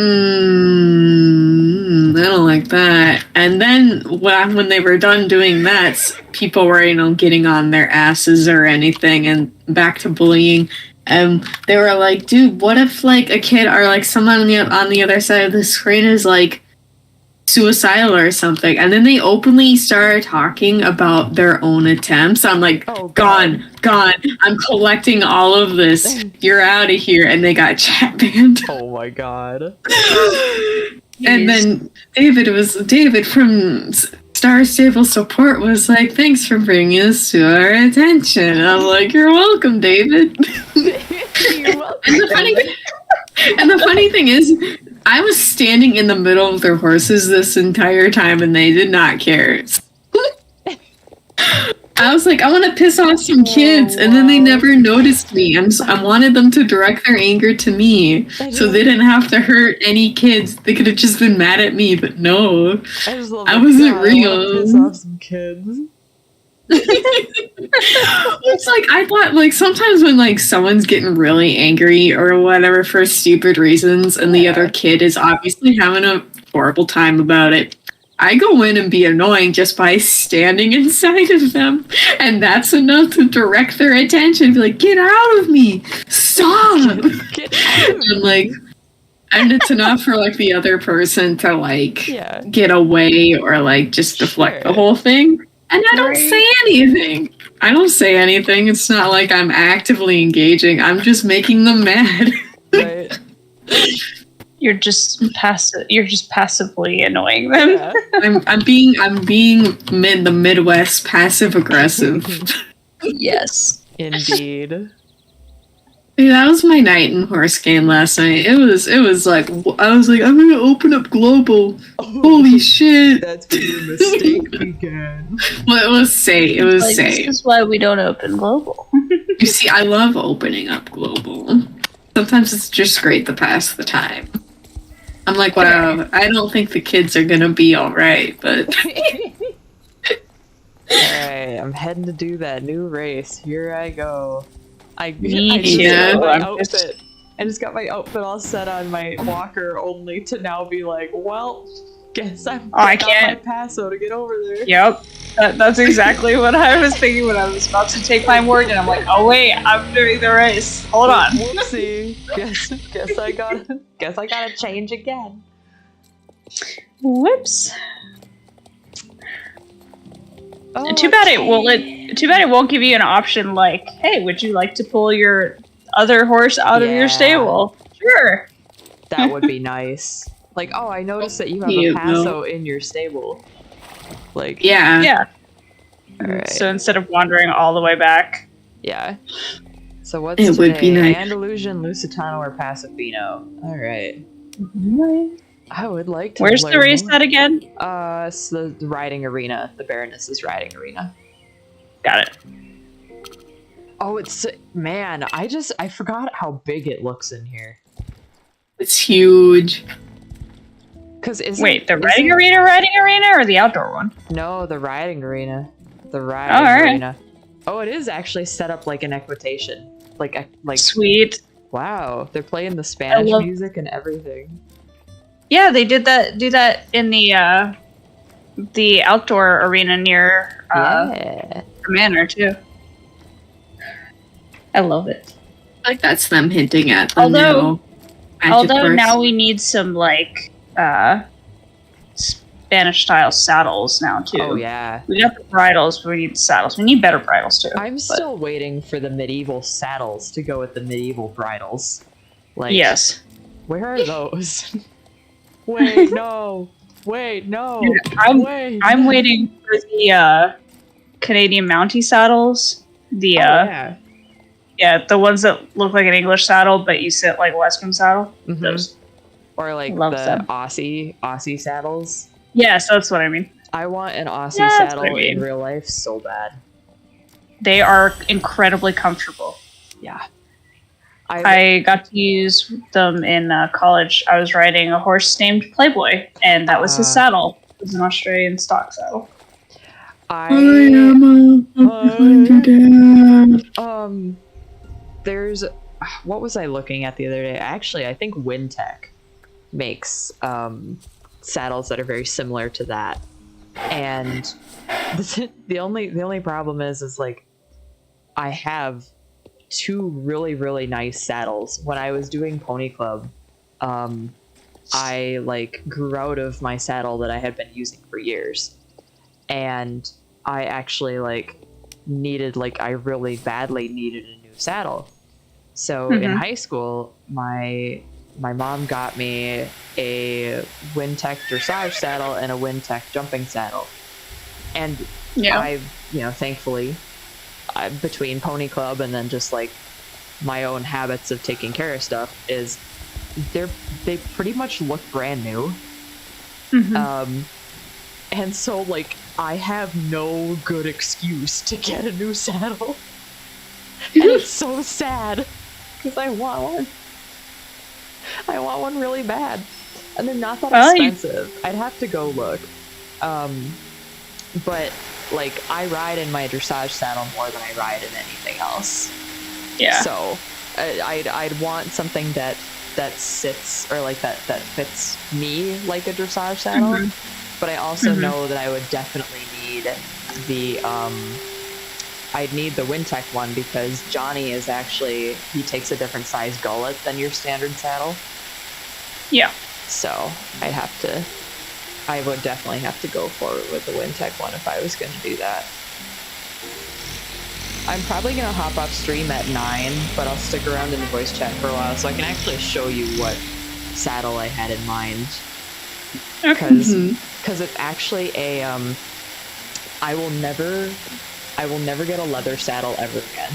don't like that. And then when they were done doing that, people were, getting on their asses or anything and back to bullying. And they were like, dude, what if like a kid or like someone on the other side of the screen is like suicidal or something? And then they openly started talking about their own attempts. I'm like, gone. I'm collecting all of this. You're out of here. And they got chat banned. Oh my God. And then David from Star Stable Support was like, "Thanks for bringing this to our attention." I'm like, "You're welcome, David." You're welcome. And the funny thing is, I was standing in the middle of their horses this entire time, and they did not care. I was like, I want to piss off some kids, and then they never noticed me. I wanted them to direct their anger to me, so they didn't have to hurt any kids. They could have just been mad at me, but no, I wasn't real. Piss off some kids. What's It's like I thought like sometimes when like someone's getting really angry or whatever for stupid reasons and the other kid is obviously having a horrible time about it, I go in and be annoying just by standing inside of them, and that's enough to direct their attention. Be like, get out of me! Stop! Get out of And like, and it's enough for like the other person to like Yeah. get away or like just deflect the whole thing. And I don't say anything. I don't say anything. It's not like I'm actively engaging. I'm just making them mad. Right. You're just passive. You're just passively annoying them. Yeah. I'm being the Midwest passive aggressive. Yes. Indeed. Yeah, that was my night in horse game last night. It was like I was like, I'm gonna open up global. Holy shit! That's where your mistake began. Well, it was say. It was Like, say. this is why we don't open global. You see, I love opening up global. Sometimes it's just great to pass the time. I'm like, wow, I don't think the kids are gonna be alright, but Alright, I'm heading to do that new race. Here I go. I Me just too. got my I'm outfit. I just got my outfit all set on my walker, only to now be like, well, guess I'm I putting on my can't. Paso to get over there. Yep. That's exactly what I was thinking when I was about to take my Morgan. I'm like, oh wait, I'm doing the race. Hold on. Whoopsie. Guess I gotta change again. Whoops. Oh, Too bad it won't give you an option like, hey, would you like to pull your other horse out of Yeah. your stable? Sure. that would be nice. Like, oh, I noticed that you have You a Paso in your stable. Like, yeah. Yeah. Alright. So instead of wandering all the way back. Yeah. So what's It today? would be nice. Andalusian, Lusitano, or Pasofino? Alright. I would like to Where's the learn race more. at again? It's the riding arena. The Baroness's riding arena. Got it. Oh, it's... Man, I forgot how big it looks in here. It's huge. Cause Wait, the riding arena or the outdoor one? No, the riding arena. The riding alright. arena. Oh, it is actually set up like an equitation. Like Sweet. wow, they're playing the Spanish love- music and everything. Yeah, they do that in the outdoor arena near Yeah. the manor too. I love it. Like that's them hinting at the Although- new magic Although horse. now we need some like Spanish style saddles now too. Oh yeah. We got the bridles, but we need saddles. We need better bridles too. I'm but- still waiting for the medieval saddles to go with the medieval bridles. Like, yes. where are those? Wait, no. Wait, no. Dude, Wait. I'm waiting for the Canadian Mountie saddles. The yeah. yeah, the ones that look like an English saddle, but you sit like a Western saddle. Mhm. Those. Or like Love the them. Aussie saddles. Yes, that's what I mean. I want an Aussie Yeah, that's what I saddle in mean. real life so bad. They are incredibly comfortable. Yeah. I got to use them in college. I was riding a horse named Playboy, and that was his saddle. It was an Australian stock saddle. I am there's what was I looking at the other day? Actually, I think Wintech makes saddles that are very similar to that. And the only problem is like I have two really, really nice saddles. When I was doing Pony Club, I like grew out of my saddle that I had been using for years. And I actually like I really badly needed a new saddle. So in high school, my mom got me a Wintech dressage saddle and a Wintech jumping saddle. And I, thankfully, between Pony Club and then just like my own habits of taking care of stuff, is they pretty much look brand new. And so like I have no good excuse to get a new saddle. And it's so sad because I want one. I want one really bad. And they're not that expensive. I'd have to go look. But like I ride in my dressage saddle more than I ride in anything else. Yeah. So I'd want something that sits or like that fits me like a dressage saddle. But I also know that I would definitely need the I'd need the Wintec one because Johnny is actually, he takes a different size gullet than your standard saddle. Yeah. So I would definitely have to go forward with the Wintec one if I was going to do that. I'm probably going to hop off stream at 9, but I'll stick around in the voice chat for a while so I can actually show you what saddle I had in mind. Because it's actually a, I will never get a leather saddle ever again.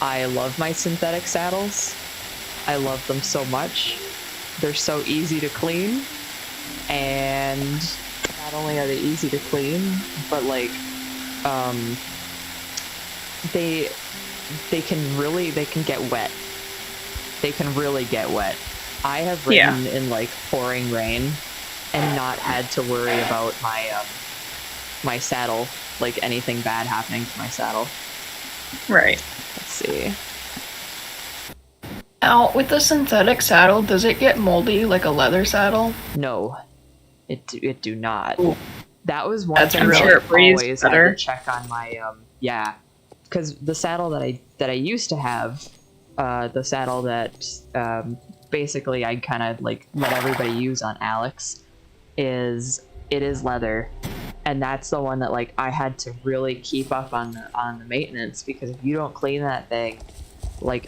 I love my synthetic saddles. I love them so much. They're so easy to clean. And not only are they easy to clean, but like, they can get wet. They can really get wet. I have ridden in like pouring rain and not had to worry about my my saddle, like anything bad happening to my saddle. Right. Let's see. Now, with the synthetic saddle, does it get moldy like a leather saddle? No, it do not. Ooh. That was one That's thing really that I always had better. to check on my because the saddle that I used to have, the saddle that basically I kind of like let everybody use on Alex, is leather, and that's the one that like I had to really keep up on the maintenance, because if you don't clean that thing like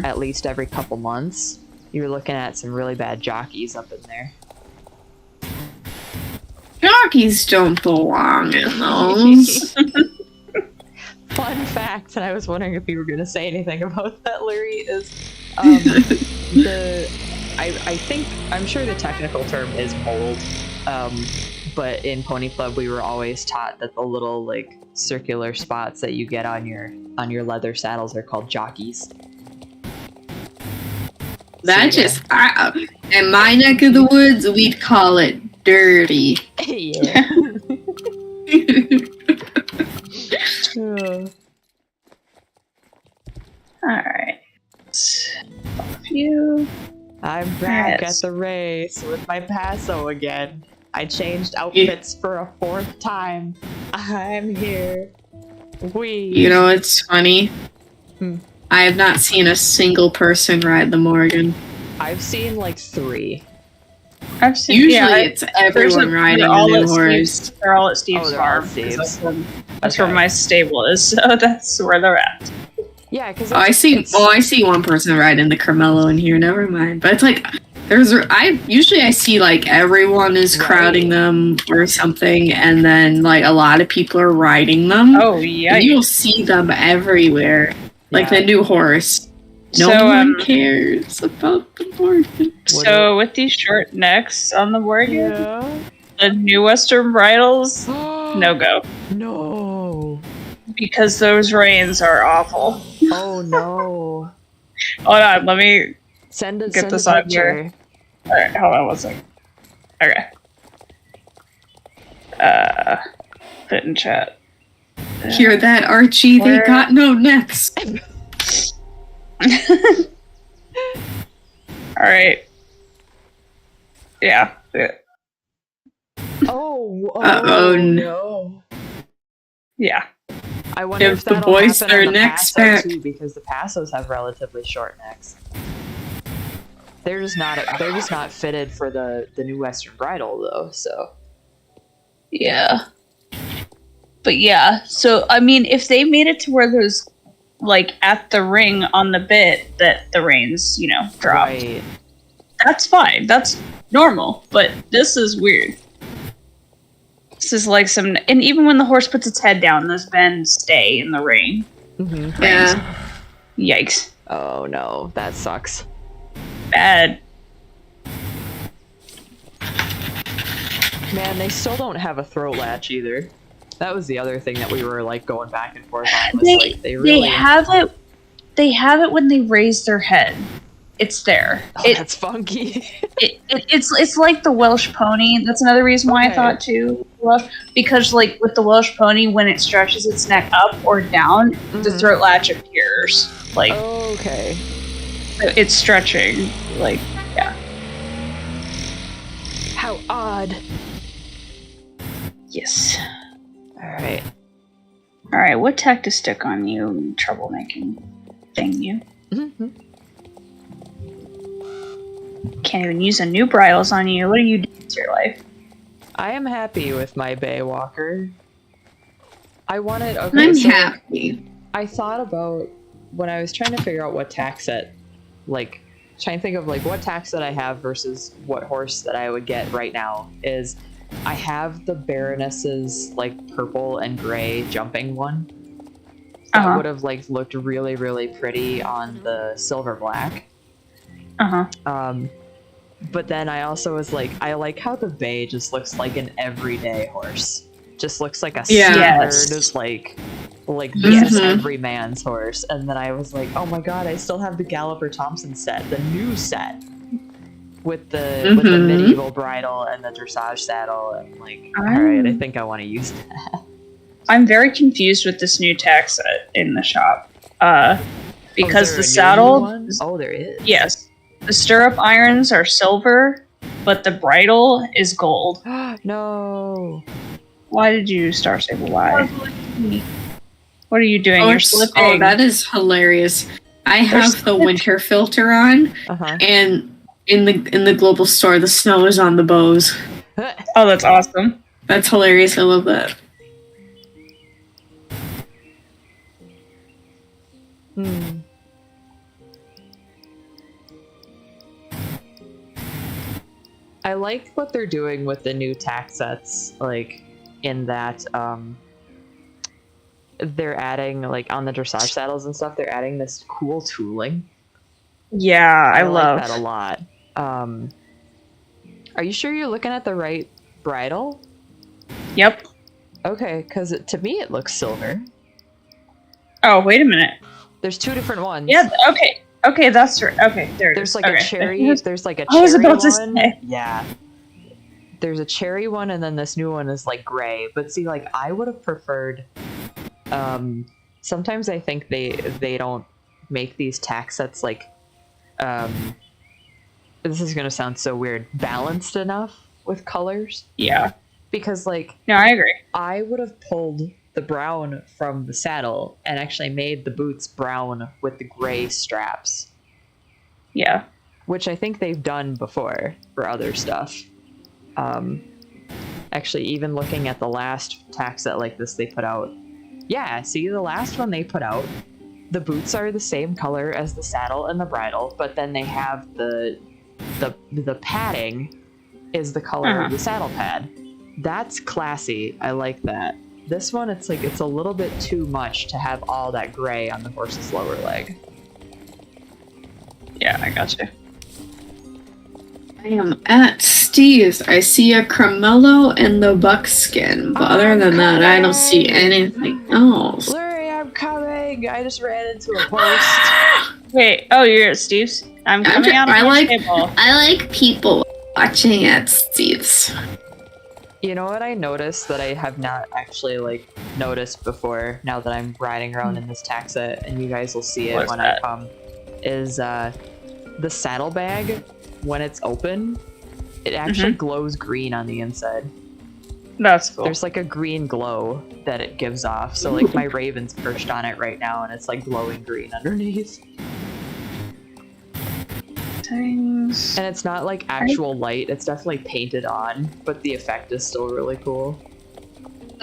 at least every couple months, you're looking at some really bad jockeys up in there. Jockeys don't belong in those. Fun fact, and I was wondering if you were going to say anything about that, Larry, is I'm sure the technical term is mold, but in Pony Club we were always taught that the little like circular spots that you get on your leather saddles are called jockeys. That just in my neck of the woods we'd call it dirty. Yeah. Alright. Phew. I'm back at the race with my Paso again. I changed outfits for a 4th time. I'm here. You know, it's funny. I have not seen a single person ride the Morgan. I've seen like 3. I've seen, Usually it's everyone riding a new horse. They're all at Steve's farm. That's where my stable is, so that's where they're at. Yeah, because I see one person riding the Carmelo in here. Never mind, but it's like I see like everyone is crowding them or something, and then like a lot of people are riding them. Oh yeah, you'll see them everywhere. Like the new horse. No one cares about the Morgan. So with these short necks on the Morgan, the new Western bridles, no go. No. Because those reins are awful. Oh no. Hold on, let me get this on here. Alright, hold on one second. Okay. Fit in chat. Hear that, Archie? They got no necks. Alright. Yeah. Oh no. Yeah. I wonder if the boys their necks back too, because the Pasos have relatively short necks. They're just not fitted for the new Western bridle though, so. Yeah. But yeah, so I mean if they made it to where there's like at the ring on the bit that the reins, dropped. Right. That's fine. That's normal, but this is weird. This is like and even when the horse puts its head down, those bends stay in the ring. Mm-hmm. Yeah. Yikes. Oh no, that sucks. Bad. Man, they still don't have a throat latch either. That was the other thing that we were like going back and forth on. Was, they have it. They have it when they raise their head. it's there. Oh, that's funky. It's like the Welsh pony. That's another reason why I thought too. Because like with the Welsh pony, when it stretches its neck up or down, the throat latch appears. Like okay, it's stretching. Like yeah. How odd. Yes. Alright. Alright, what tech to stick on you, troublemaking thing you? Can't even use a new bridles on you. What are you doing with your life? I am happy with my Baywalker. I wanted... Okay, I'm happy. I thought about... When I was trying to figure out what tack set... Like, trying to think of like what tack set I have versus what horse that I would get right now is... I have the Baroness's like purple and gray jumping one. That would have like looked really, really pretty on the silver black. But then I also was like, I like how the Bay just looks like an everyday horse. Just looks like a standard, like this is every man's horse. And then I was like, oh my god, I still have the Galloper Thompson set, the new set. With the medieval bridle and the dressage saddle, and like, alright, I think I want to use that. I'm very confused with this new tack set in the shop. Because the saddle... Oh, there is. Yes. The stirrup irons are silver, but the bridle is gold. No. Why did you Star Stable? Why? What are you doing? You're slipping. Oh, that is hilarious. I have the winter filter on, and in the global store, the snow is on the bows. Oh, that's awesome. That's hilarious. I love that. I like what they're doing with the new tack sets, like, in that, they're adding, like, on the dressage saddles and stuff, they're adding this cool tooling. Yeah, I love that a lot. Are you sure you're looking at the right bridle? Yep. Okay, because to me it looks silver. Oh, wait a minute. There's two different ones. Yeah, okay. Okay, that's right. Okay, there it is. Like a cherry. There's like a cherry I was about one. To say. Yeah. There's a cherry one, and then this new one is like gray. But see, like I would have preferred. Sometimes I think they don't make these tack sets like. This is gonna sound so weird. Balanced enough with colors. Yeah. Because like. No, I agree. I would have pulled the brown from the saddle and actually made the boots brown with the gray straps. Yeah. Which I think they've done before for other stuff. Actually, even looking at the last tack set like this they put out. Yeah, see, the last one they put out, the boots are the same color as the saddle and the bridle, but then they have the padding is the color of the saddle pad. That's classy. I like that. This one, it's like, it's a little bit too much to have all that gray on the horse's lower leg. Yeah, I gotcha. I am at Steve's. I see a Cremello and the buckskin, but other than that, I don't see anything else. Larry, I'm coming! I just ran into a post. Wait, oh, you're at Steve's? I'm coming out of my table. I like people watching at Steve's. You know what I noticed that I have not actually, like, noticed before, now that I'm riding around in this tack set, and you guys will see it when I come, is, the saddlebag, when it's open, it actually glows green on the inside. That's cool. There's, like, a green glow that it gives off, so, like, my Raven's perched on it right now, and it's, like, glowing green underneath. Things. And it's not like actual light, it's definitely painted on, but the effect is still really cool.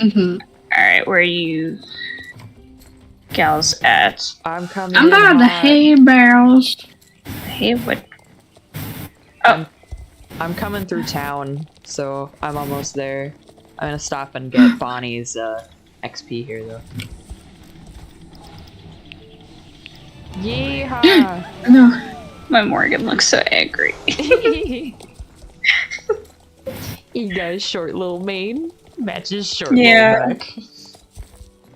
Alright, where are you gals at? I'm coming. I'm by the hay barrels. Hey, what? Oh. I'm coming through town, so I'm almost there. I'm gonna stop and get Bonnie's XP here, though. Yeehaw! No. My Morgan looks so angry. You guys, short little mane matches short little neck.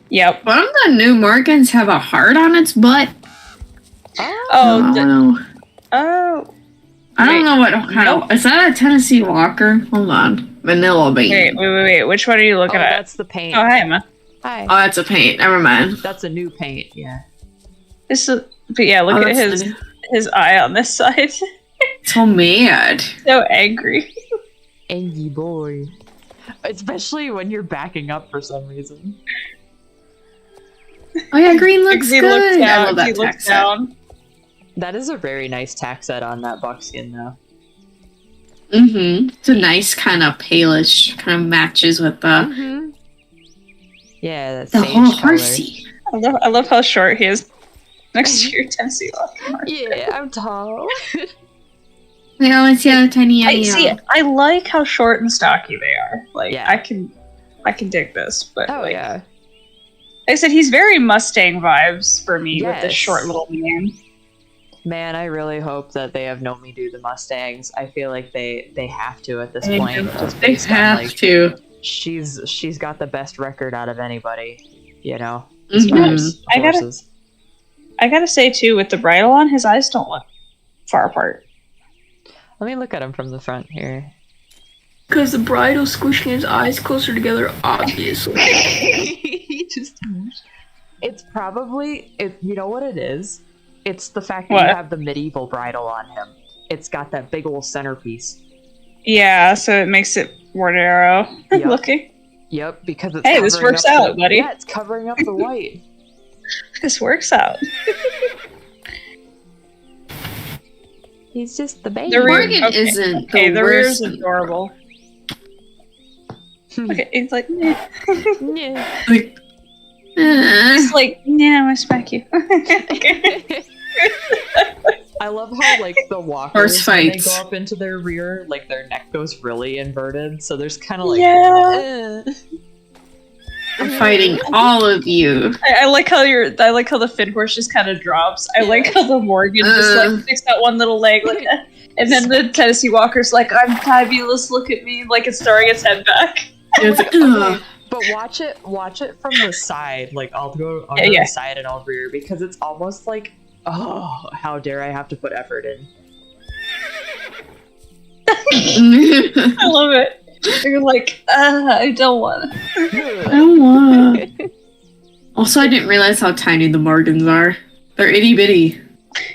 Yep. One of the new Morgans have a heart on its butt. Oh, Oh. I don't know what kind of... Is that a Tennessee Walker? Hold on. Vanilla Bean. Wait. Which one are you looking at? That's the paint. Oh, hi, Emma. Hi. Oh, that's a paint. Never mind. That's a new paint, yeah. But yeah, look at his eye on this side. So mad. So angry. Angry boy. Especially when you're backing up for some reason. Oh yeah, green looks He good. looks down. I love that He looks tack set. down. That is a very nice tack set on that buckskin, though. Mm-hmm. It's a nice kind of palish, kind of matches with the Yeah, that's the whole horsey. I love how short he is next to your Tennessee Walker. Yeah, I'm tall. They always see how tiny I am. I like how short and stocky they are. Like, Yeah. I can dig this, but Oh, like, yeah. like I said, he's very Mustang vibes for me with this Yes. short little man. Man, I really hope that they have Nomi do the Mustangs. I feel like they have to at this They point. do. Just They based on, have like, to. she's got the best record out of anybody, you know? Mhm. As I gotta- horses. I gotta say too, with the bridle on, his eyes don't look far apart. Let me look at him from the front here. Because the bridle squishing his eyes closer together, obviously. He just... It's probably... you know what it is? It's the fact that What? you have the medieval bridle on him. It's got that big old centerpiece. Yeah, so it makes it more narrow Yep. looking. Yep, because it's Hey, this covering works up out, buddy. Yeah, it's covering up the white. This works out. He's just the baby. The rear- Morgan okay. isn't Okay, the the rear's worst. adorable. Okay, it's like, eh. Yeah. Like, It's like, yeah, I'm gonna smack you. I love how like the walkers Horse when they fights. go up into their rear, like their neck goes really inverted. So there's kind of like Yeah. I'm fighting all of you. I like how the Finn horse just kind of drops. I like how the Morgan just like sticks out one little leg like that. And then the Tennessee Walker's like, I'm fabulous, look at me, like it's throwing its head back. It's like, ugh. But watch it from the side. Like I'll go on Yeah. the side and I'll rear because it's almost like, oh, how dare I have to put effort in. I love it. You're like, I don't want to. I don't want. Also, I didn't realize how tiny the Morgans are. They're itty bitty.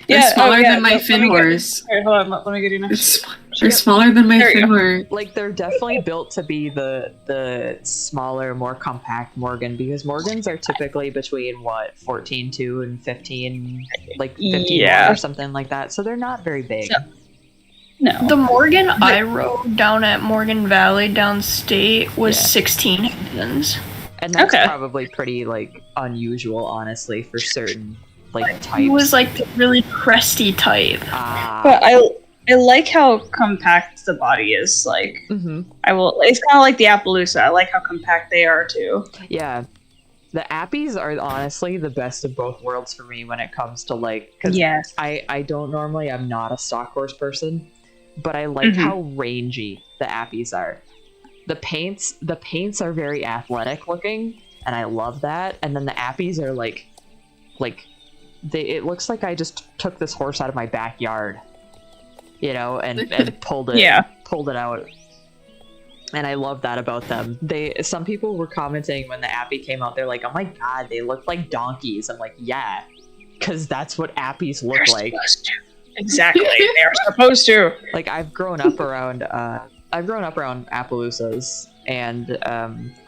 They're smaller than my Finn horse. Alright, hold on, let me get you next. They're smaller than my There you Finn go. horse. Like they're definitely built to be the smaller, more compact Morgan because Morgans are typically between what 14.2 and 15, like 15 Yeah. or something like that. So they're not very big. So- No. The Morgan I rode down at Morgan Valley downstate was Yeah. 16 heathens. And that's Okay. probably pretty like unusual, honestly, for certain like types. He was like the really cresty type. But I like how compact the body is. Like, Mhm. it's kind of like the Appaloosa. I like how compact they are too. Yeah. The Appies are honestly the best of both worlds for me when it comes to like, because Yes. I don't normally, I'm not a stock horse person, but I like how rangy the Appies are. The paints are very athletic looking, and I love that. And then the Appies are like it looks like I just took this horse out of my backyard, you know, and pulled it out. And I love that about them. Some people were commenting when the Appy came out, they're like, oh my god, they look like donkeys. I'm like, yeah, because that's what Appies look They're like. supposed to. Exactly. They are supposed to. Like I've grown up around Appaloosas, and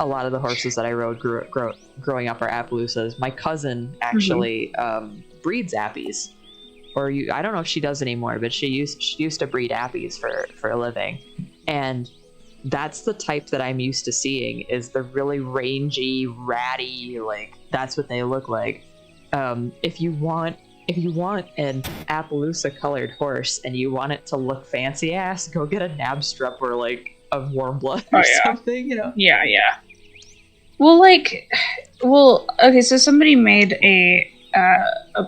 a lot of the horses that I rode growing up are Appaloosas. My cousin actually breeds Appies, I don't know if she does anymore, but she used to breed Appies for a living, and that's the type that I'm used to seeing is the really rangy, ratty, like that's what they look like. If you want an Appaloosa colored horse and you want it to look fancy ass, go get a Nabstrup or like a Warmblood or something, you know? Yeah. Well, okay, so somebody made a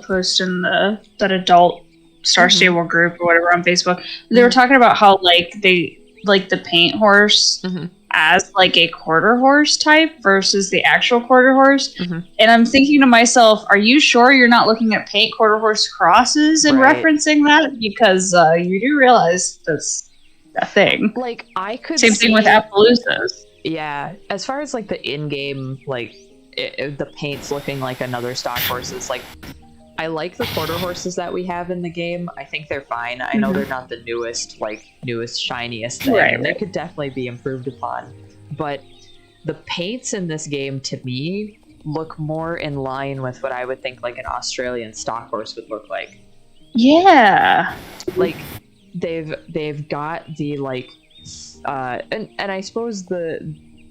post in that adult Star Stable group or whatever on Facebook. They were talking about how like they like the paint horse as like a quarter horse type versus the actual quarter horse. Mm-hmm. And I'm thinking to myself, are you sure you're not looking at paint quarter horse crosses and referencing that? Because you do realize that's a thing. Like, I could Same thing with Appaloosas. Yeah, as far as like the in-game, like the paint's looking like another stock horses, like I like the quarter horses that we have in the game. I think they're fine. I know they're not the newest shiniest thing. Right. They could definitely be improved upon. But the paints in this game, to me, look more in line with what I would think like an Australian stock horse would look like. Yeah. Like they've got the like and I suppose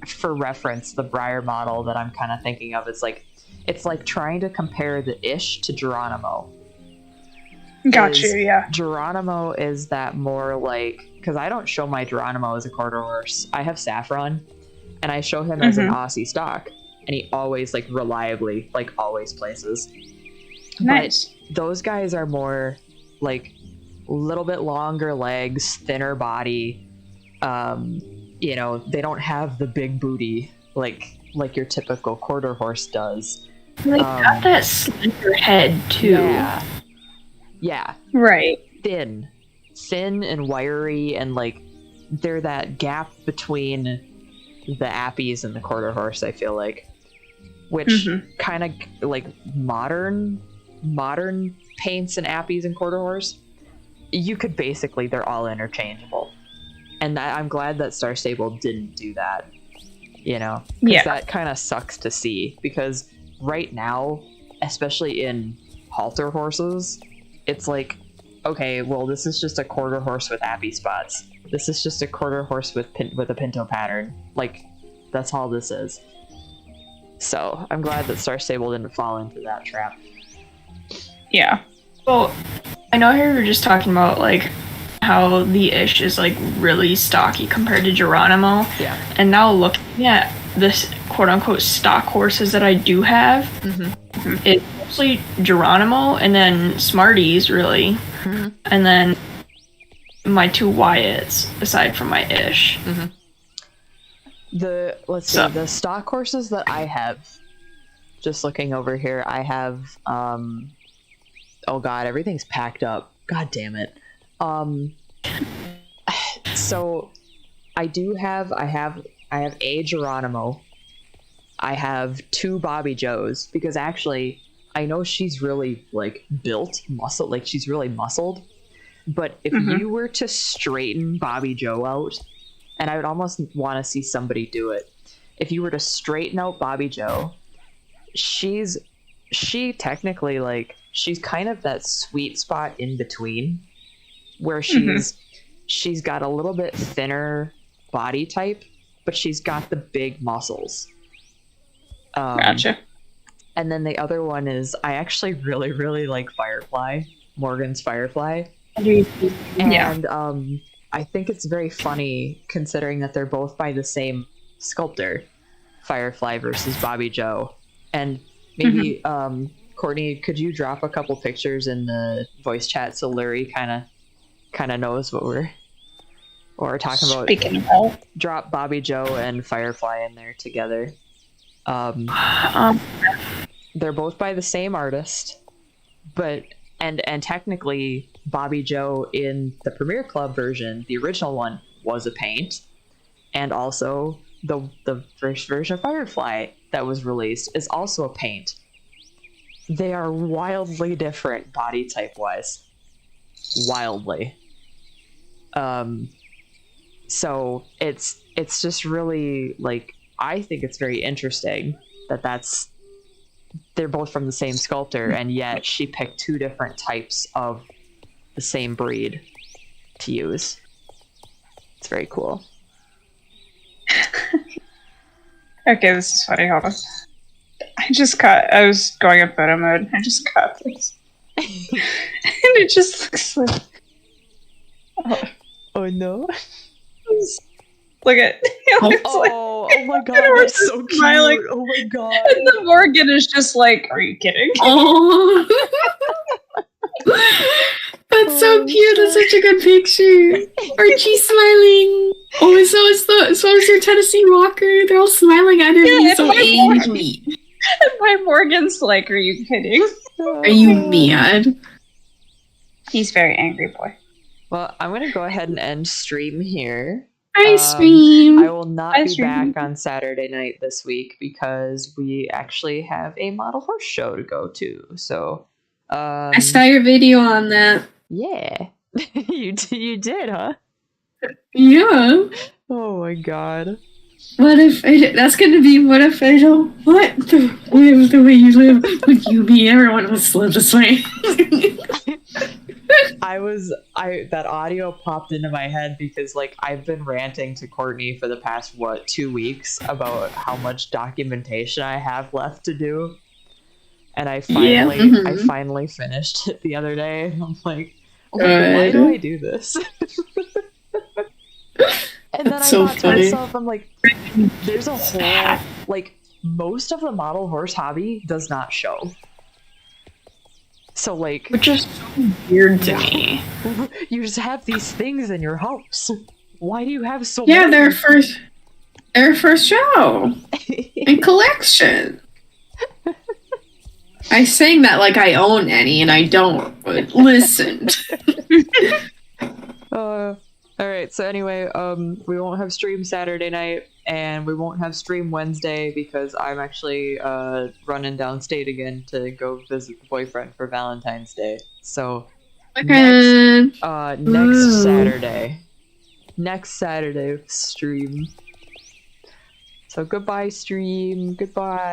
for reference, the Breyer model that I'm kind of thinking of is like, it's like trying to compare the Ish to Geronimo. Gotcha, yeah. Geronimo is that more like, because I don't show my Geronimo as a quarter horse. I have Saffron, and I show him as an Aussie stock, and he always like reliably like always places. Nice. But those guys are more like a little bit longer legs, thinner body. You know, they don't have the big booty like your typical quarter horse does. They got that slender head too. Yeah. Right. Thin and wiry, and like they're that gap between the Appies and the quarter horse, I feel like, which kind of like modern paints and Appies and quarter horse, you could basically, they're all interchangeable. And I'm glad that Star Stable didn't do that, you know? Yeah. That kind of sucks to see, because right now, especially in halter horses, it's like, okay, well, this is just a quarter horse with Appy spots. This is just a quarter horse with a Pinto pattern. Like, that's all this is. So, I'm glad that Star Stable didn't fall into that trap. Yeah. Well, I know here you're just talking about, like, how the Ish is like really stocky compared to Geronimo. Yeah. And now looking at this quote unquote stock horses that I do have, it's mostly Geronimo and then Smarties really. And then my two Wyatts aside from my Ish. The stock horses that I have, just looking over here, I have oh god, everything's packed up. God damn it. So I have a Geronimo. I have two Bobby Joes, because actually I know she's really like built muscle, like she's really muscled. But if you were to straighten Bobby Joe out, and I would almost want to see somebody do it, if you were to straighten out Bobby Joe, she technically, like, she's kind of that sweet spot in between, where she's got a little bit thinner body type, but she's got the big muscles. Gotcha. And then the other one is, I actually really, really like Firefly, Morgan's Firefly. And I think it's very funny considering that they're both by the same sculptor, Firefly versus Bobby Joe. And maybe Courtney, could you drop a couple pictures in the voice chat so Lurie kind of knows what we're talking about? Speaking about, drop Bobby Joe and Firefly in there together. They're both by the same artist, but and technically Bobby Joe in the Premier Club version, the original one, was a paint, and also the first version of Firefly that was released is also a paint. They are wildly different body type wise. Wildly. So it's just really, like, I think it's very interesting that they're both from the same sculptor, and yet she picked two different types of the same breed to use. It's very cool. Okay, this is funny. Hold on. I was going in photo mode. I just caught this. And it just looks like... Oh no. Look at... Oh my god, that's so cute. Smiling. Oh my god. And the Morgan is just like, are you kidding? Oh, that's so cute. That's such a good picture. Archie smiling. Oh, So is your Tennessee Walker. They're all smiling at him. He's so angry. And my Morgan's like, are you kidding? Are you mad? He's very angry boy. Well, I'm gonna go ahead and end stream here. Ice cream. I will not Ice be cream. back on Saturday night this week because we actually have a model horse show to go to. So, I saw your video on that. yeah, you did, huh? Yeah. Oh my god. What if that's gonna be what if I don't live the way you live? Would you be everyone wants to live this way? That audio popped into my head because like I've been ranting to Courtney for the past 2 weeks about how much documentation I have left to do. And I finally finished it the other day. I'm like, why do I do this? And then That's I so thought to funny. myself, I'm like, there's a whole like most of the model horse hobby does not show. So like, Which is so weird to me. you just have these things in your house. Why do you have so Yeah, many? their first show and collection. I saying that like I own any, and I don't. But listen. Alright, so anyway, we won't have stream Saturday night, and we won't have stream Wednesday because I'm actually running downstate again to go visit the boyfriend for Valentine's Day. So Okay. next Saturday stream. So goodbye stream, goodbye.